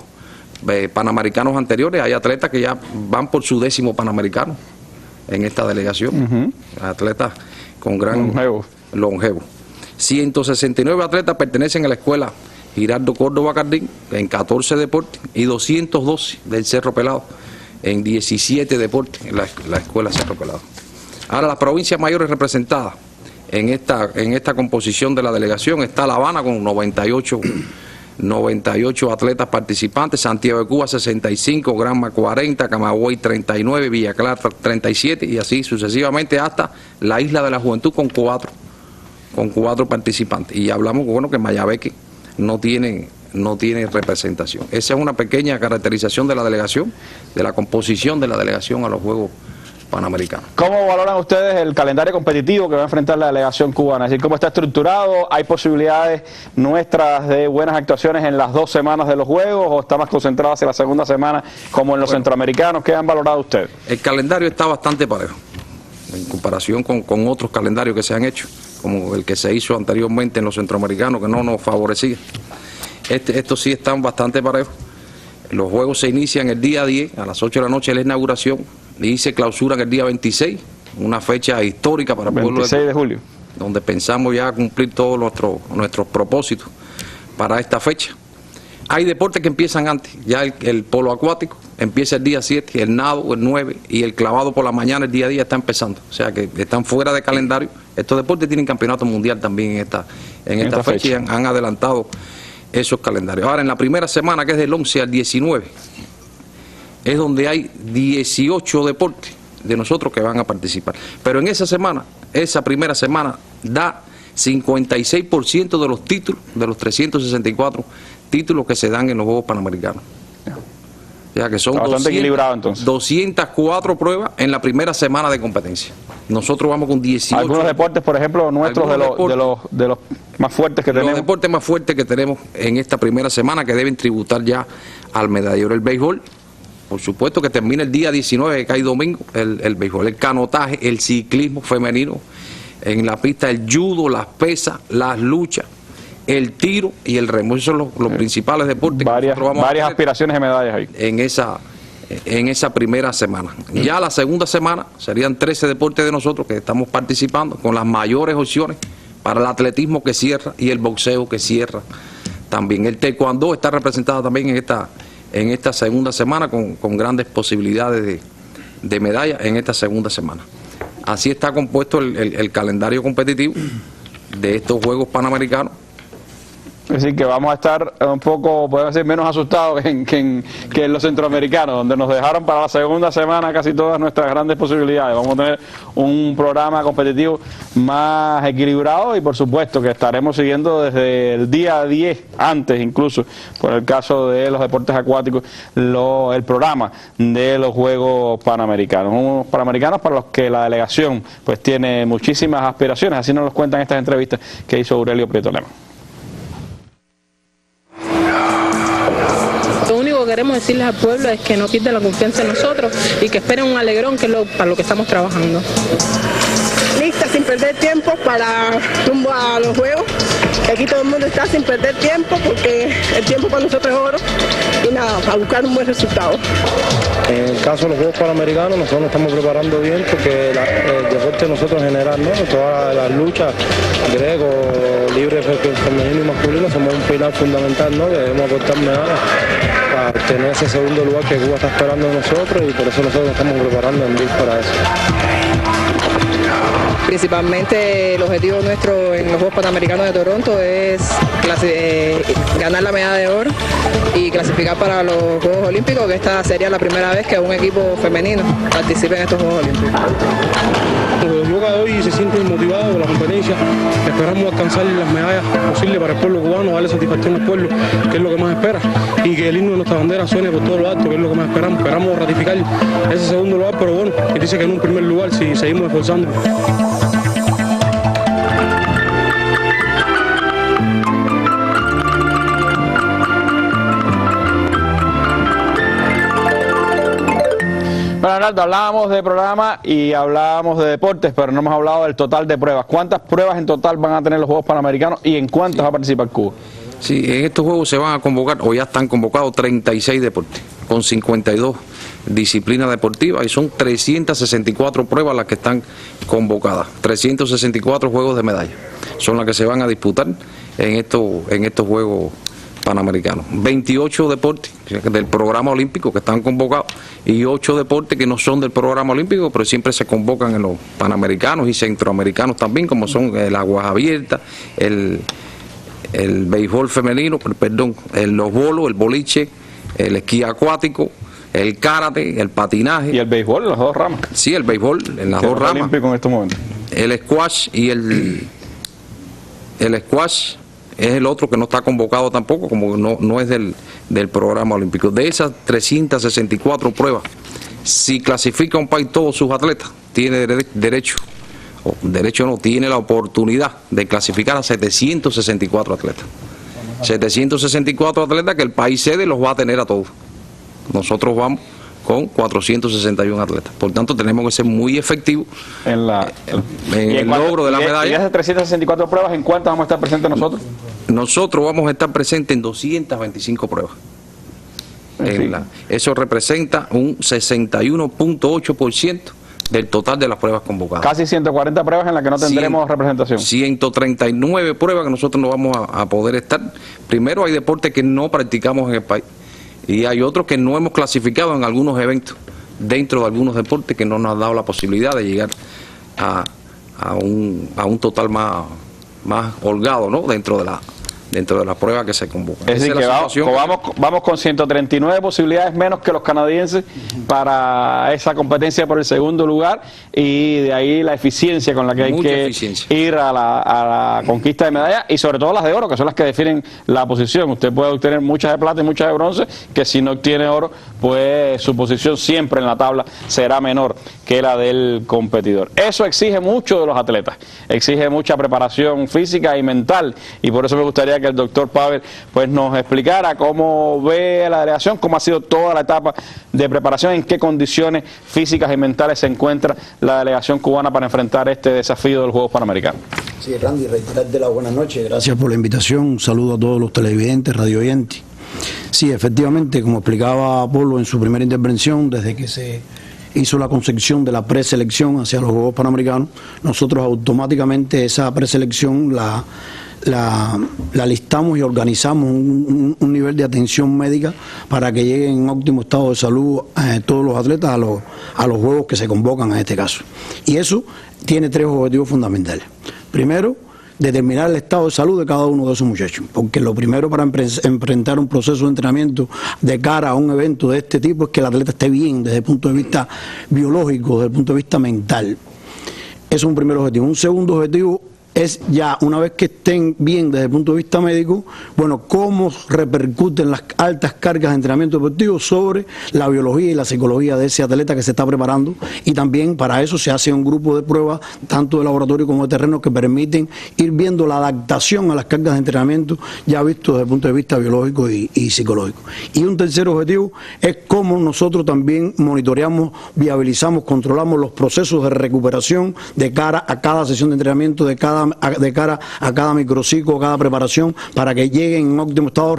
Panamericanos anteriores. Hay atletas que ya van por su 10º Panamericano en esta delegación. Atletas con gran longevo. 169 atletas pertenecen a la escuela Giraldo Córdoba Cardín en 14 deportes y 212 del Cerro Pelado en 17 deportes en la escuela Cerro Pelado. Ahora, las provincias mayores representadas en esta composición de la delegación está La Habana con 98 atletas participantes, Santiago de Cuba 65, Granma 40, Camagüey 39, Villa Clara 37 y así sucesivamente hasta la Isla de la Juventud con cuatro participantes. Y ya hablamos que Mayagüez no tiene representación. Esa es una pequeña caracterización de la delegación, de la composición de la delegación a los Juegos Panamericanos. ¿Cómo valoran ustedes el calendario competitivo que va a enfrentar la delegación cubana? Es decir, ¿cómo está estructurado? ¿Hay posibilidades nuestras de buenas actuaciones en las 2 semanas de los Juegos o está más concentrada hacia la segunda semana como en los centroamericanos? ¿Qué han valorado ustedes? El calendario está bastante parejo en comparación con otros calendarios que se han hecho, como el que se hizo anteriormente en los centroamericanos, que no nos favorecía. Estos sí están bastante parejos. Los Juegos se inician el día 10, a las 8 de la noche, la inauguración, y se clausuran el día 26, una fecha histórica para el pueblo 26 de julio, donde pensamos ya cumplir todos nuestros propósitos para esta fecha. Hay deportes que empiezan antes, ya el polo acuático empieza el día 7, el nado el 9 y el clavado por la mañana el día 10 está empezando, o sea que están fuera de calendario. Estos deportes tienen campeonato mundial también en esta fecha y han adelantado esos calendarios. Ahora, en la primera semana, que es del 11 al 19, es donde hay 18 deportes de nosotros que van a participar. Pero en esa primera semana, da 56% de los títulos, de los 364 títulos que se dan en los Juegos Panamericanos. O sea que son 204 pruebas en la primera semana de competencia. Nosotros vamos con 18. Algunos deportes, por ejemplo, nuestros de los más fuertes que tenemos. Los deportes más fuertes que tenemos en esta primera semana que deben tributar ya al medallero. El béisbol, por supuesto que termina el día 19, que cae domingo, el béisbol. El canotaje, el ciclismo femenino en la pista, el judo, las pesas, las luchas, el tiro y el remo. Esos son los principales deportes. Varias aspiraciones de medallas ahí. En esa primera semana. Ya la segunda semana serían 13 deportes de nosotros que estamos participando con las mayores opciones para el atletismo que cierra y el boxeo que cierra también. El taekwondo está representado también en esta segunda semana con grandes posibilidades de medalla en esta segunda semana. Así está compuesto el calendario competitivo de estos Juegos Panamericanos. Es decir, que vamos a estar un poco, podemos decir, menos asustados que en los centroamericanos, donde nos dejaron para la segunda semana casi todas nuestras grandes posibilidades. Vamos a tener un programa competitivo más equilibrado y por supuesto que estaremos siguiendo desde el día 10, antes incluso, por el caso de los deportes acuáticos, el programa de los Juegos Panamericanos. Unos Panamericanos para los que la delegación pues tiene muchísimas aspiraciones, así nos lo cuentan estas entrevistas que hizo Aurelio Prieto Lema. Lo único que queremos decirles al pueblo es que no pierdan la confianza en nosotros y que esperen un alegrón, que es para lo que estamos trabajando. Lista sin perder tiempo para rumbo a los Juegos. Aquí todo el mundo está sin perder tiempo porque el tiempo para nosotros es oro y nada, a buscar un buen resultado. En el caso de los Juegos Panamericanos nosotros nos estamos preparando bien porque el deporte de nosotros en general, ¿no? Todas las luchas, greco, libre, femenino y masculino, somos un pilar fundamental, ¿no? Que debemos aportar medallas para obtener ese segundo lugar que Cuba está esperando de nosotros y por eso nosotros nos estamos preparando en para eso. Principalmente el objetivo nuestro en los Juegos Panamericanos de Toronto es ganar la medalla de oro y clasificar para los Juegos Olímpicos, que esta sería la primera vez que un equipo femenino participe en estos Juegos Olímpicos. Los jugadores de hoy se sienten motivados por la competencia, esperamos alcanzar las medallas posibles para el pueblo cubano, darle satisfacción al pueblo, que es lo que más espera, y que el himno de nuestra bandera suene por todo lo alto, que es lo que más esperamos ratificar ese segundo lugar, pero bueno, y dice que en un primer lugar si seguimos esforzando. Bueno, Arnaldo, hablábamos de programa y hablábamos de deportes, pero no hemos hablado del total de pruebas. ¿Cuántas pruebas en total van a tener los Juegos Panamericanos y en cuántas va a participar Cuba? Sí, en estos Juegos se van a convocar, o ya están convocados, 36 deportes, con 52 disciplinas deportivas, y son 364 pruebas las que están convocadas, 364 juegos de medalla, son las que se van a disputar en estos Juegos Panamericanos. 28 deportes del programa olímpico que están convocados y 8 deportes que no son del programa olímpico, pero siempre se convocan en los panamericanos y centroamericanos también, como son el aguas abiertas, el béisbol femenino, los bolos, el boliche, el esquí acuático, el karate, el patinaje. ¿Y el béisbol en las dos ramas? Sí, el béisbol en las dos ramas. Olímpico en estos momentos. El squash y el squash es el otro que no está convocado tampoco, como no es del programa olímpico. De esas 364 pruebas, si clasifica un país todos sus atletas, tiene tiene la oportunidad de clasificar a 764 atletas. 764 atletas que el país sede los va a tener a todos. Nosotros vamos con 461 atletas. Por tanto, tenemos que ser muy efectivos en el logro de la medalla. ¿Y esas 364 pruebas, en cuántas vamos a estar presentes nosotros? Nosotros vamos a estar presentes en 225 pruebas. Eso representa un 61.8% del total de las pruebas convocadas. Casi 140 pruebas en las que no tendremos representación. 139 pruebas que nosotros no vamos a poder estar. Primero, hay deportes que no practicamos en el país y hay otros que no hemos clasificado en algunos eventos dentro de algunos deportes que no nos han dado la posibilidad de llegar a un total más holgado, ¿no? dentro de las pruebas que se convocan. Es decir, que vamos con 139 posibilidades menos que los canadienses para esa competencia por el segundo lugar, y de ahí la eficiencia con la que hay que ir a la conquista de medallas, y sobre todo las de oro, que son las que definen la posición. Usted puede obtener muchas de plata y muchas de bronce, que si no obtiene oro, pues su posición siempre en la tabla será menor que la del competidor. Eso exige mucho de los atletas, exige mucha preparación física y mental, y por eso me gustaría que el doctor Pavel pues nos explicara cómo ve la delegación, cómo ha sido toda la etapa de preparación, en qué condiciones físicas y mentales se encuentra la delegación cubana para enfrentar este desafío de los Juegos Panamericanos. Sí, Randy, reiterarte la buenas noches, gracias por la invitación, un saludo a todos los televidentes, radioyentes. Sí, efectivamente, como explicaba Polo en su primera intervención, desde que se hizo la concepción de la preselección hacia los Juegos Panamericanos, nosotros automáticamente esa preselección la listamos y organizamos un nivel de atención médica para que lleguen en óptimo estado de salud todos los atletas a los juegos que se convocan en este caso. Y eso tiene 3 objetivos fundamentales. Primero, determinar el estado de salud de cada uno de esos muchachos, porque lo primero para enfrentar un proceso de entrenamiento de cara a un evento de este tipo es que el atleta esté bien desde el punto de vista biológico, desde el punto de vista mental. Eso es un primer objetivo. Un segundo objetivo es ya, una vez que estén bien desde el punto de vista médico, bueno, cómo repercuten las altas cargas de entrenamiento deportivo sobre la biología y la psicología de ese atleta que se está preparando, y también para eso se hace un grupo de pruebas, tanto de laboratorio como de terreno, que permiten ir viendo la adaptación a las cargas de entrenamiento ya visto desde el punto de vista biológico y psicológico. Y un tercer objetivo es cómo nosotros también monitoreamos, viabilizamos, controlamos los procesos de recuperación de cara a cada sesión de entrenamiento de cada de cara a cada microciclo, a cada preparación, para que lleguen en óptimo estado.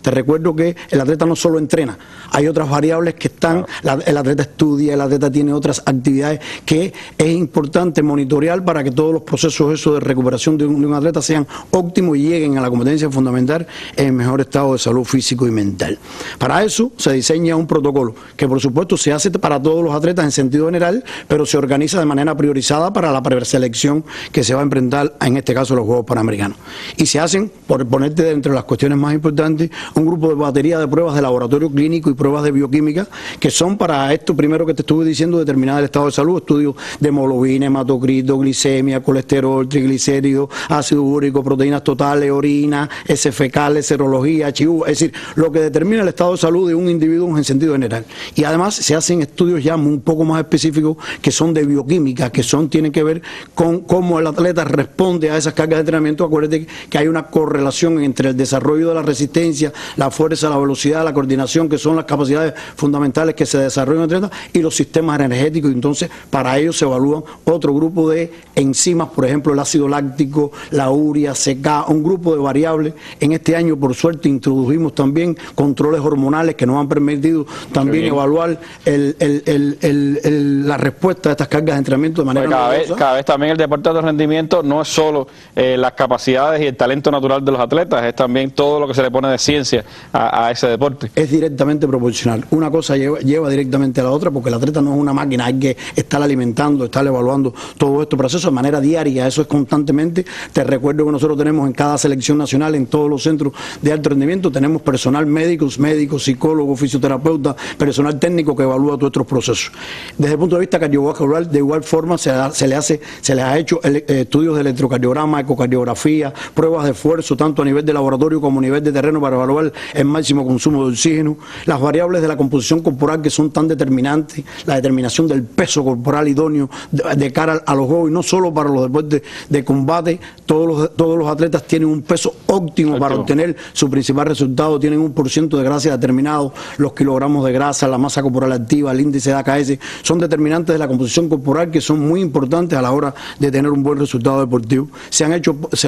Te recuerdo que el atleta no solo entrena, hay otras variables que están, el atleta estudia, el atleta tiene otras actividades que es importante monitorear para que todos los procesos eso de recuperación de un atleta sean óptimos y lleguen a la competencia fundamental en mejor estado de salud físico y mental. Para eso se diseña un protocolo que por supuesto se hace para todos los atletas en sentido general, pero se organiza de manera priorizada para la preselección que se va a enfrentar en este caso los Juegos Panamericanos. Y se hacen, por ponerte dentro de las cuestiones más importantes, un grupo de batería de pruebas de laboratorio clínico y pruebas de bioquímica que son para esto primero que te estuve diciendo, determinar el estado de salud, estudios de hemoglobina, hematocrito, glicemia, colesterol, triglicéridos, ácido úrico, proteínas totales, orina, heces fecales, serología, HIV, es decir, lo que determina el estado de salud de un individuo en sentido general. Y además se hacen estudios ya un poco más específicos que son de bioquímica, que tienen que ver con cómo el atleta responde a esas cargas de entrenamiento. Acuérdate que hay una correlación entre el desarrollo de la resistencia, la fuerza, la velocidad, la coordinación, que son las capacidades fundamentales que se desarrollan en el atleta, y los sistemas energéticos. Entonces, para ello se evalúan otro grupo de enzimas, por ejemplo, el ácido láctico, la urea, CK, un grupo de variables. En este año, por suerte, introdujimos también controles hormonales que nos han permitido también evaluar la respuesta a estas cargas de entrenamiento de manera cada vez también el deporte de alto rendimiento no es solo las capacidades y el talento natural de los atletas, es también todo lo que se le pone de ciencia a ese deporte. Es directamente proporcional. Una cosa lleva directamente a la otra, porque el atleta no es una máquina, hay que estar alimentando, estar evaluando todo este proceso de manera diaria, eso es constantemente. Te recuerdo que nosotros tenemos en cada selección nacional, en todos los centros de alto rendimiento, tenemos personal médicos, psicólogos, fisioterapeutas, personal técnico que evalúa todos estos procesos. Desde el punto de vista cardiovascular, de igual forma se les ha hecho estudios de electrocardiograma, ecocardiografía, pruebas de esfuerzo, tanto a nivel de laboratorio como a nivel de terreno, para evaluar el máximo consumo de oxígeno, las variables de la composición corporal que son tan determinantes, la determinación del peso corporal idóneo de cara a los juegos, y no solo para los deportes de combate. Todos los atletas tienen un peso óptimo para obtener su principal resultado, tienen un % de grasa determinado, los kilogramos de grasa, la masa corporal activa, el índice de AKS, son determinantes de la composición corporal que son muy importantes a la hora de tener un buen resultado deportivo. Se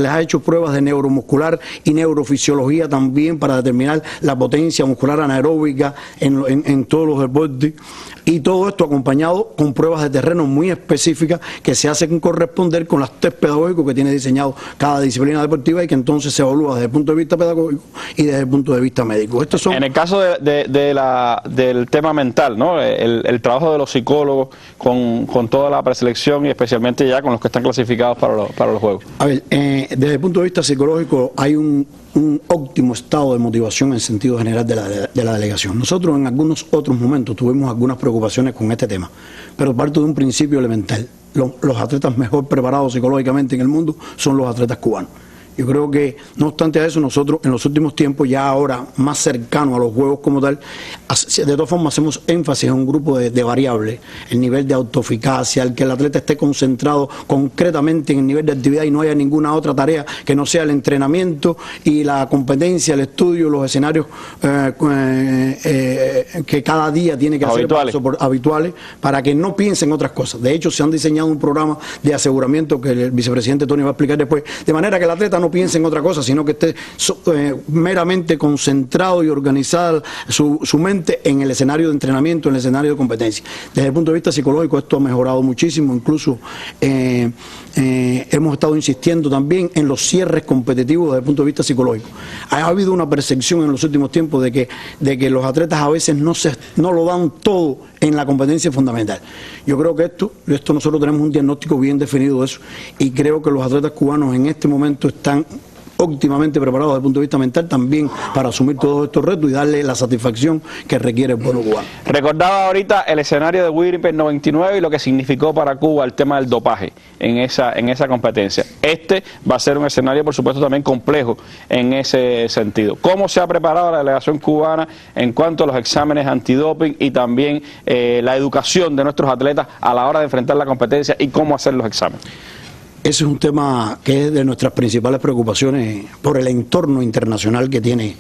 les ha hecho pruebas de neuromuscular y neurofisiología también para determinar la potencia muscular anaeróbica en todos los deportes, y todo esto acompañado con pruebas de terreno muy específicas que se hacen corresponder con los test pedagógicos que tiene diseñado cada disciplina deportiva, y que entonces se evalúa desde el punto de vista pedagógico y desde el punto de vista médico. En el caso del tema mental, ¿no? El trabajo de los psicólogos con toda la preselección y especialmente ya con los que están clasificados para los Juegos. A ver, desde el punto de vista psicológico hay un óptimo estado de motivación en sentido general de la delegación. Nosotros en algunos otros momentos tuvimos algunas preocupaciones con este tema, pero parto de un principio elemental. Los atletas mejor preparados psicológicamente en el mundo son los atletas cubanos. Yo creo que, no obstante a eso, nosotros en los últimos tiempos, ya ahora más cercano a los juegos como tal, de todas formas hacemos énfasis en un grupo de variables, el nivel de autoeficacia, el que el atleta esté concentrado concretamente en el nivel de actividad y no haya ninguna otra tarea que no sea el entrenamiento y la competencia, el estudio, los escenarios que cada día tiene que hacer habituales, para que no piensen otras cosas. De hecho, se han diseñado un programa de aseguramiento que el vicepresidente Tony va a explicar después, de manera que el atleta no piense en otra cosa, sino que esté meramente concentrado y organizada su mente en el escenario de entrenamiento, en el escenario de competencia. Desde el punto de vista psicológico esto ha mejorado muchísimo, incluso hemos estado insistiendo también en los cierres competitivos desde el punto de vista psicológico. Ha habido una percepción en los últimos tiempos de que los atletas a veces no lo dan todo en la competencia fundamental. Yo creo que esto nosotros tenemos un diagnóstico bien definido de eso, y creo que los atletas cubanos en este momento están óptimamente preparados desde el punto de vista mental también para asumir todos estos retos y darle la satisfacción que requiere el pueblo cubano. Recordaba ahorita el escenario de Winnipeg 99 y lo que significó para Cuba el tema del dopaje en esa competencia. Este va a ser un escenario, por supuesto, también complejo en ese sentido. ¿Cómo se ha preparado la delegación cubana en cuanto a los exámenes antidoping y también la educación de nuestros atletas a la hora de enfrentar la competencia y cómo hacer los exámenes? Ese es un tema que es de nuestras principales preocupaciones por el entorno internacional que tiene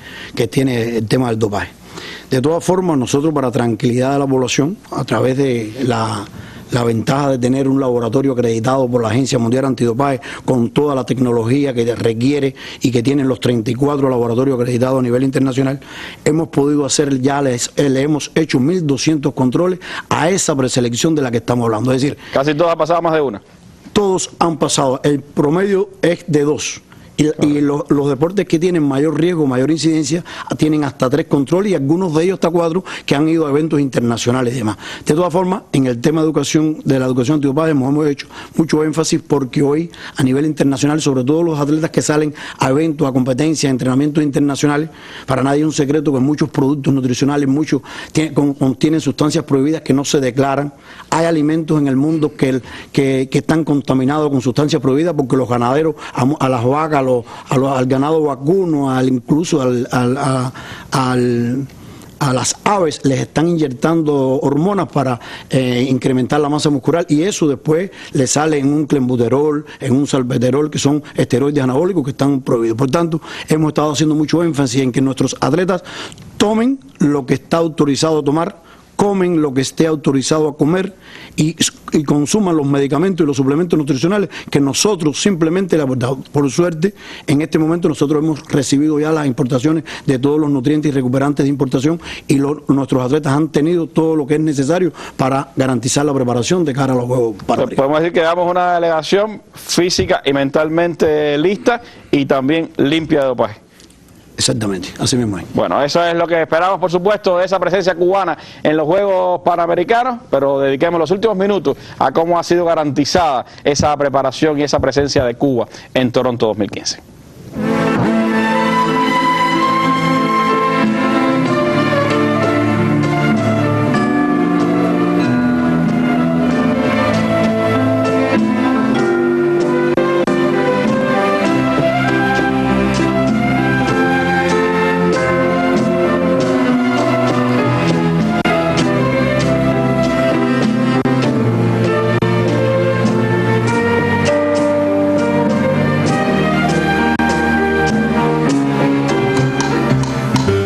el tema del dopaje. De todas formas, nosotros, para tranquilidad de la población, a través de la ventaja de tener un laboratorio acreditado por la Agencia Mundial Antidopaje con toda la tecnología que requiere y que tienen los 34 laboratorios acreditados a nivel internacional, hemos podido hacer ya, le hemos hecho 1.200 controles a esa preselección de la que estamos hablando. Es decir, casi todos han pasado más de una. Todos han pasado, el promedio es de 2. Y los deportes que tienen mayor riesgo, mayor incidencia, tienen hasta 3 controles y algunos de ellos hasta 4 que han ido a eventos internacionales y demás. De todas formas, en el tema de la educación antidopaje hemos hecho mucho énfasis porque hoy, a nivel internacional, sobre todo los atletas que salen a eventos, a competencias, a entrenamientos internacionales, para nadie es un secreto que muchos productos nutricionales, muchos contienen sustancias prohibidas que no se declaran. Hay alimentos en el mundo que están contaminados con sustancias prohibidas porque los ganaderos, a las vacas, al ganado vacuno, incluso a las aves les están inyectando hormonas para incrementar la masa muscular, y eso después le sale en un clenbuterol, en un salmeterol, que son esteroides anabólicos que están prohibidos. Por tanto, hemos estado haciendo mucho énfasis en que nuestros atletas tomen lo que está autorizado a tomar, comen lo que esté autorizado a comer y consuman los medicamentos y los suplementos nutricionales que nosotros simplemente le hemos dado. Por suerte, en este momento nosotros hemos recibido ya las importaciones de todos los nutrientes y recuperantes de importación y nuestros atletas han tenido todo lo que es necesario para garantizar la preparación de cara a los Juegos Panamericanos. Podemos decir que damos una delegación física y mentalmente lista y también limpia de dopaje. Exactamente, así mismo es. Bueno, eso es lo que esperamos, por supuesto, de esa presencia cubana en los Juegos Panamericanos, pero dediquemos los últimos minutos a cómo ha sido garantizada esa preparación y esa presencia de Cuba en Toronto 2015.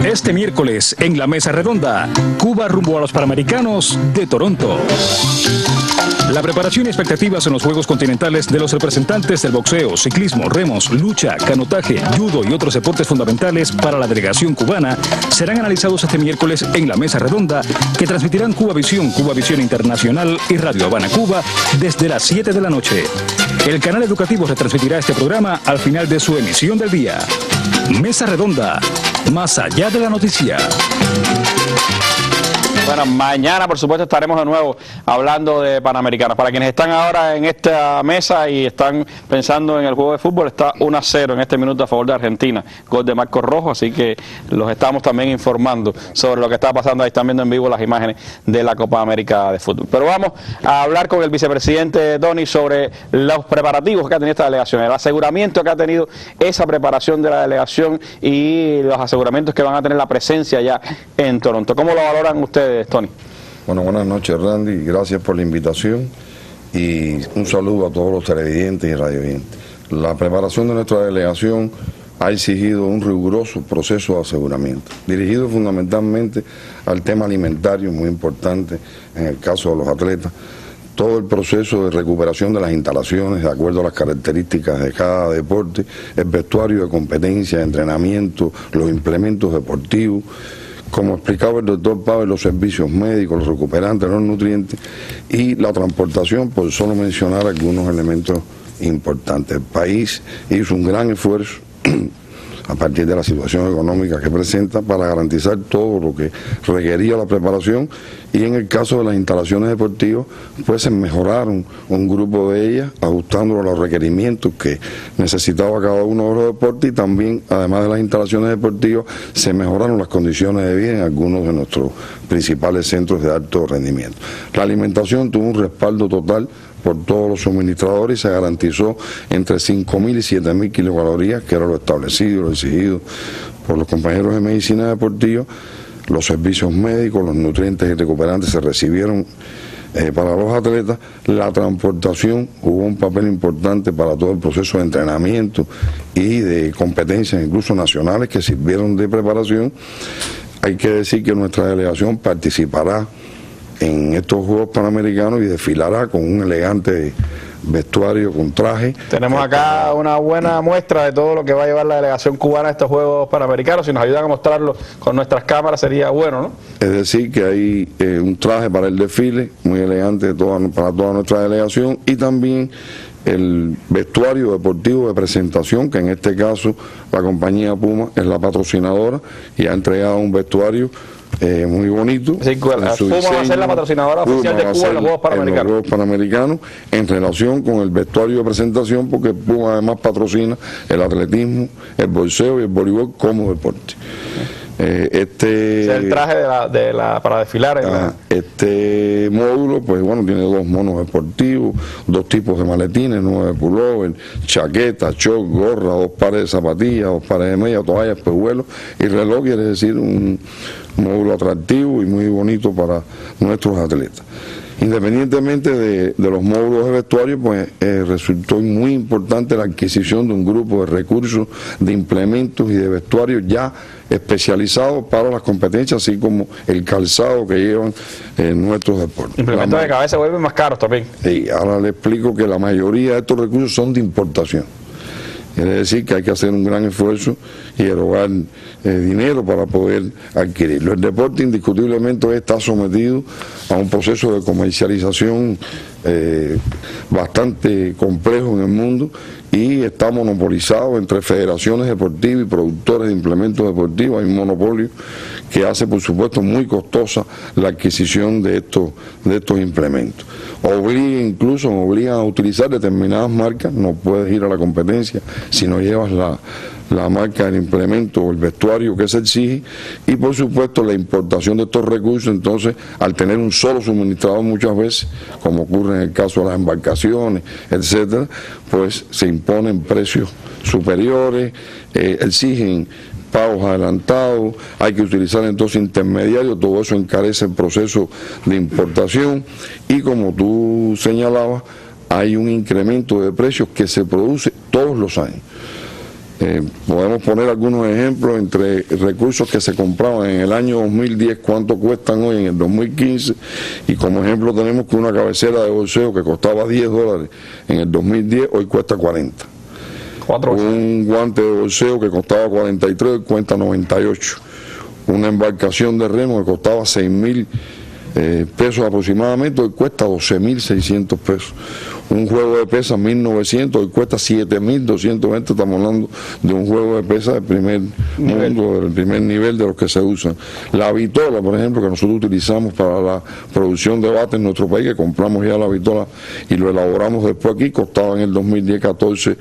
Este miércoles, en la Mesa Redonda, Cuba rumbo a los Panamericanos de Toronto. La preparación y expectativas en los Juegos Continentales de los representantes del boxeo, ciclismo, remos, lucha, canotaje, judo y otros deportes fundamentales para la delegación cubana serán analizados este miércoles en la Mesa Redonda que transmitirán Cuba Visión Internacional y Radio Habana Cuba desde las 7 de la noche. El canal educativo retransmitirá este programa al final de su emisión del día. Mesa Redonda, más allá de la noticia. Bueno, mañana por supuesto estaremos de nuevo hablando de Panamericanos. Para quienes están ahora en esta mesa y están pensando en el juego de fútbol, está 1-0 en este minuto a favor de Argentina, gol de Marcos Rojo, así que los estamos también informando sobre lo que está pasando. Ahí están viendo en vivo las imágenes de la Copa América de Fútbol. Pero vamos a hablar con el vicepresidente Doni sobre los preparativos que ha tenido esta delegación, el aseguramiento que ha tenido esa preparación de la delegación y los aseguramientos que van a tener la presencia ya en Toronto. ¿Cómo lo valoran ustedes, Tony? Bueno, buenas noches, Randy, gracias por la invitación y un saludo a todos los televidentes y radiovidentes. La preparación de nuestra delegación ha exigido un riguroso proceso de aseguramiento, dirigido fundamentalmente al tema alimentario, muy importante en el caso de los atletas, todo el proceso de recuperación de las instalaciones de acuerdo a las características de cada deporte, el vestuario de competencia, de entrenamiento, los implementos deportivos, como explicaba el doctor Pavel, los servicios médicos, los recuperantes, los nutrientes y la transportación, por solo mencionar algunos elementos importantes. El país hizo un gran esfuerzo a partir de la situación económica que presenta para garantizar todo lo que requería la preparación y en el caso de las instalaciones deportivas pues se mejoraron un grupo de ellas ajustándolo a los requerimientos que necesitaba cada uno de los deportes y también además de las instalaciones deportivas se mejoraron las condiciones de vida en algunos de nuestros principales centros de alto rendimiento. La alimentación tuvo un respaldo total por todos los suministradores y se garantizó entre 5.000 y 7.000 kilocalorías, que era lo establecido, lo exigido por los compañeros de medicina deportiva. Los servicios médicos, los nutrientes y recuperantes se recibieron para los atletas. La transportación jugó un papel importante para todo el proceso de entrenamiento y de competencias incluso nacionales que sirvieron de preparación. Hay que decir que nuestra delegación participará en estos Juegos Panamericanos y desfilará con un elegante vestuario, con traje. Tenemos acá una buena muestra de todo lo que va a llevar la delegación cubana a estos Juegos Panamericanos. Si nos ayudan a mostrarlo con nuestras cámaras sería bueno, ¿no? Es decir, que hay un traje para el desfile muy elegante para toda nuestra delegación, y también el vestuario deportivo de presentación, que en este caso la compañía Puma es la patrocinadora y ha entregado un vestuario muy bonito. Sí, Puma va a ser la patrocinadora oficial de Cuba en los Juegos Panamericanos. En los Juegos Panamericanos, en relación con el vestuario de presentación, porque Puma además patrocina el atletismo, el boxeo y el voleibol como deporte. Es el traje para desfilar. Este módulo, pues bueno, tiene 2 monos deportivos, 2 tipos de maletines, 9 pullover, chaqueta, short, gorra, 2 pares de zapatillas, 2 pares de medias, toallas, espejuelos y reloj, quiere decir un módulo atractivo y muy bonito para nuestros atletas. Independientemente de los módulos de vestuario, pues resultó muy importante la adquisición de un grupo de recursos, de implementos y de vestuarios ya especializados para las competencias, así como el calzado que llevan nuestros deportes. Implementos de cabeza vuelven más caros también. Y ahora le explico que la mayoría de estos recursos son de importación. Quiere decir que hay que hacer un gran esfuerzo y erogar dinero para poder adquirirlo. El deporte indiscutiblemente está sometido a un proceso de comercialización bastante complejo en el mundo, y está monopolizado entre federaciones deportivas y productores de implementos deportivos. Hay un monopolio que hace, por supuesto, muy costosa la adquisición de estos implementos. Obligan a utilizar determinadas marcas. No puedes ir a la competencia si no llevas la marca del implemento o el vestuario que se exige, y por supuesto la importación de estos recursos. Entonces, al tener un solo suministrador muchas veces, como ocurre en el caso de las embarcaciones, etcétera, pues se imponen precios superiores, exigen pagos adelantados, hay que utilizar entonces intermediarios, todo eso encarece el proceso de importación, y como tú señalabas, hay un incremento de precios que se produce todos los años. Podemos poner algunos ejemplos entre recursos que se compraban en el año 2010, cuánto cuestan hoy en el 2015, y como ejemplo tenemos que una cabecera de boxeo que costaba $10 en el 2010, hoy cuesta 40. Un guante de boxeo que costaba 43, hoy cuesta 98. Una embarcación de remo que costaba 6.000 pesos aproximadamente, hoy cuesta 12.600 pesos. Un juego de pesas 1.900, hoy cuesta 7.220, estamos hablando de un juego de pesas del primer mundo, del primer nivel de los que se usan. La vitola, por ejemplo, que nosotros utilizamos para la producción de bate en nuestro país, que compramos ya la vitola y lo elaboramos después aquí, costaba en el 2010 $14,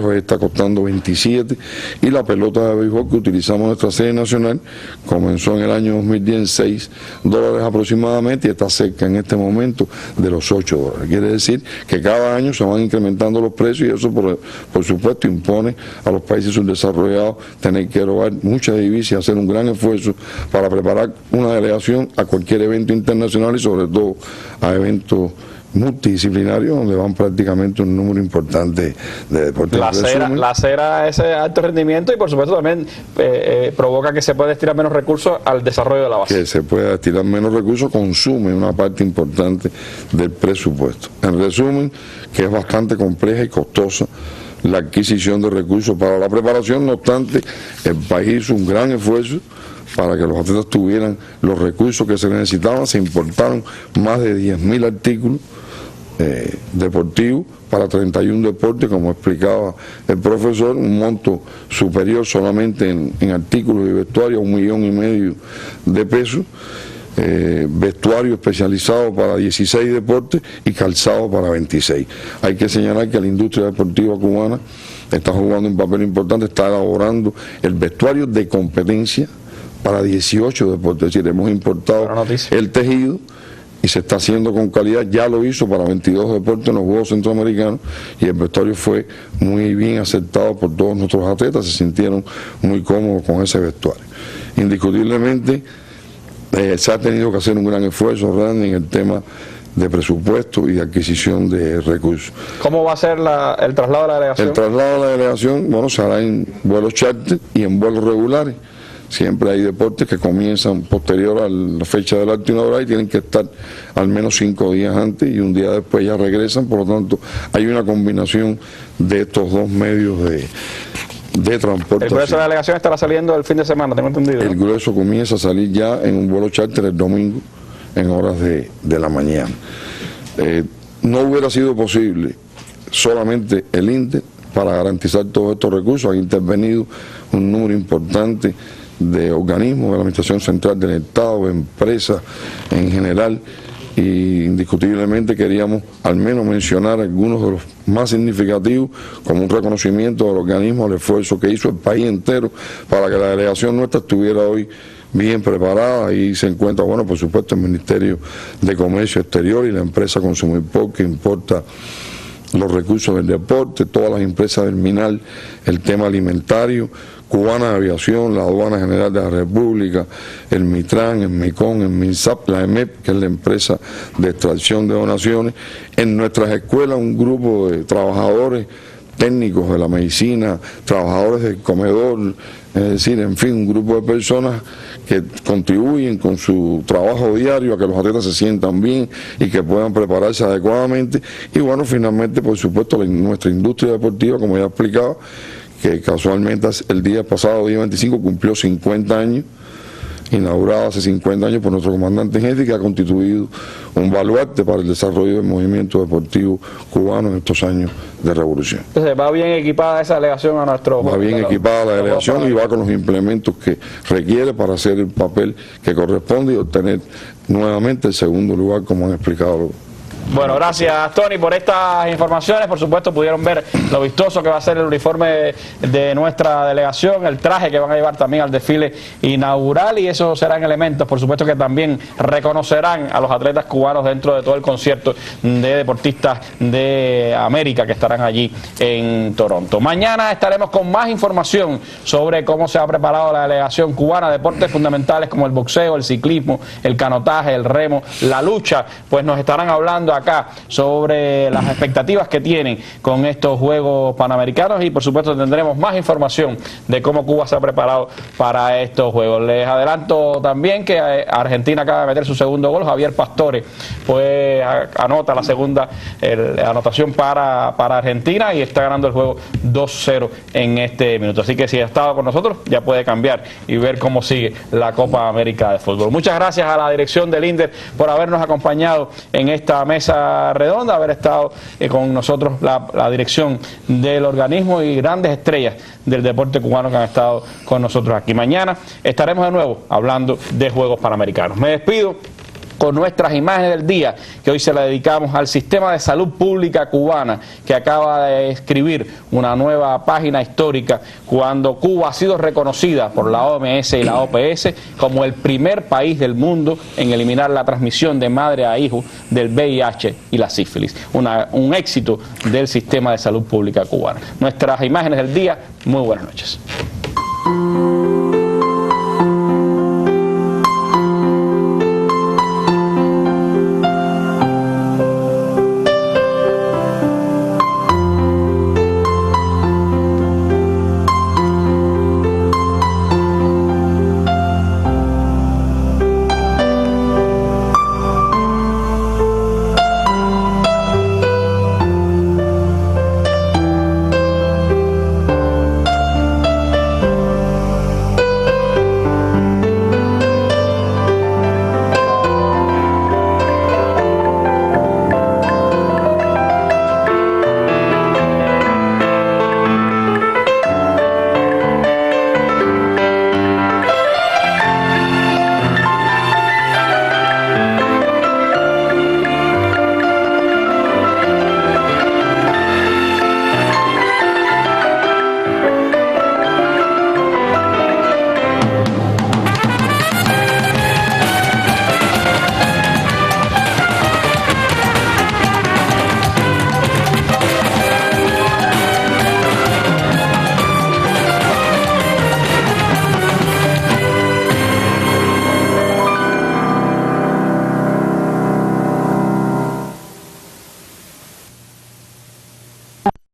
hoy está costando 27, y la pelota de béisbol que utilizamos en nuestra sede nacional comenzó en el año 2010 en $6 aproximadamente y está cerca en este momento de los $8. Quiere decir que cada año se van incrementando los precios, y eso por supuesto impone a los países subdesarrollados tener que erogar muchas divisas y hacer un gran esfuerzo para preparar una delegación a cualquier evento internacional, y sobre todo a eventos multidisciplinarios donde van prácticamente un número importante de deportes. La cera es alto rendimiento, y por supuesto también provoca que se pueda destinar menos recursos al desarrollo de la base. Que se pueda destinar menos recursos, consume una parte importante del presupuesto. En resumen, que es bastante compleja y costosa la adquisición de recursos para la preparación. No obstante, el país hizo un gran esfuerzo para que los atletas tuvieran los recursos que se necesitaban. Se importaron más de 10.000 artículos deportivos para 31 deportes, como explicaba el profesor, un monto superior solamente en artículos y vestuarios a $1,5 millones de pesos, vestuario especializado para 16 deportes y calzado para 26. Hay que señalar que la industria deportiva cubana está jugando un papel importante, está elaborando el vestuario de competencia para 18 deportes, es decir, hemos importado el tejido y se está haciendo con calidad. Ya lo hizo para 22 deportes en los Juegos Centroamericanos, y el vestuario fue muy bien aceptado por todos nuestros atletas, se sintieron muy cómodos con ese vestuario. Indiscutiblemente se ha tenido que hacer un gran esfuerzo, Randy, en el tema de presupuesto y de adquisición de recursos. ¿Cómo va a ser el traslado de la delegación? El traslado de la delegación, bueno, se hará en vuelos charter y en vuelos regulares. Siempre hay deportes que comienzan posterior a la fecha del acto inaugural y tienen que estar al menos 5 días antes y un día después ya regresan. Por lo tanto, hay una combinación de estos dos medios de transporte. El grueso de la delegación estará saliendo el fin de semana, tengo entendido. El grueso comienza a salir ya en un vuelo charter el domingo en horas de la mañana. No hubiera sido posible solamente el INDER para garantizar todos estos recursos. Ha intervenido un número importante de organismos de la Administración Central del Estado, empresas en general, y indiscutiblemente queríamos al menos mencionar algunos de los más significativos como un reconocimiento del organismo al esfuerzo que hizo el país entero para que la delegación nuestra estuviera hoy bien preparada. Ahí se encuentra, bueno, por supuesto, el Ministerio de Comercio Exterior y la empresa Consumiport, que importa los recursos del deporte, todas las empresas del MINAL, el tema alimentario, Cubana de Aviación, la Aduana General de la República, el MITRAN, el MICON, el MINSAP, la EMEP, que es la empresa de extracción de donaciones. En nuestras escuelas un grupo de trabajadores técnicos de la medicina, trabajadores del comedor, es decir, en fin, un grupo de personas que contribuyen con su trabajo diario a que los atletas se sientan bien y que puedan prepararse adecuadamente. Y bueno, finalmente, por supuesto, nuestra industria deportiva, como ya he explicado, que casualmente el día pasado, día 25, cumplió 50 años, inaugurada hace 50 años por nuestro comandante en jefe, que ha constituido un baluarte para el desarrollo del movimiento deportivo cubano en estos años de revolución. Entonces, ¿va bien equipada esa delegación a nuestro... Va bien equipada la delegación y va con los implementos que requiere para hacer el papel que corresponde y obtener nuevamente el segundo lugar, como han explicado. Bueno, gracias Tony por estas informaciones. Por supuesto pudieron ver lo vistoso que va a ser el uniforme de nuestra delegación, el traje que van a llevar también al desfile inaugural, y esos serán elementos, por supuesto, que también reconocerán a los atletas cubanos dentro de todo el concierto de deportistas de América que estarán allí en Toronto. Mañana estaremos con más información sobre cómo se ha preparado la delegación cubana, deportes fundamentales como el boxeo, el ciclismo, el canotaje, el remo, la lucha, pues nos estarán hablando acá sobre las expectativas que tienen con estos Juegos Panamericanos, y por supuesto tendremos más información de cómo Cuba se ha preparado para estos Juegos. Les adelanto también que Argentina acaba de meter su segundo gol. Javier Pastore pues anota la segunda anotación para Argentina y está ganando el juego 2-0 en este minuto. Así que si ha estado con nosotros ya puede cambiar y ver cómo sigue la Copa América de Fútbol. Muchas gracias a la dirección del INDER por habernos acompañado en esta mesa redonda, haber estado con nosotros la dirección del organismo y grandes estrellas del deporte cubano que han estado con nosotros aquí. Mañana estaremos de nuevo hablando de Juegos Panamericanos. Me despido con nuestras imágenes del día, que hoy se la dedicamos al Sistema de Salud Pública Cubana, que acaba de escribir una nueva página histórica cuando Cuba ha sido reconocida por la OMS y la OPS como el primer país del mundo en eliminar la transmisión de madre a hijo del VIH y la sífilis. Un éxito del Sistema de Salud Pública Cubana. Nuestras imágenes del día, muy buenas noches.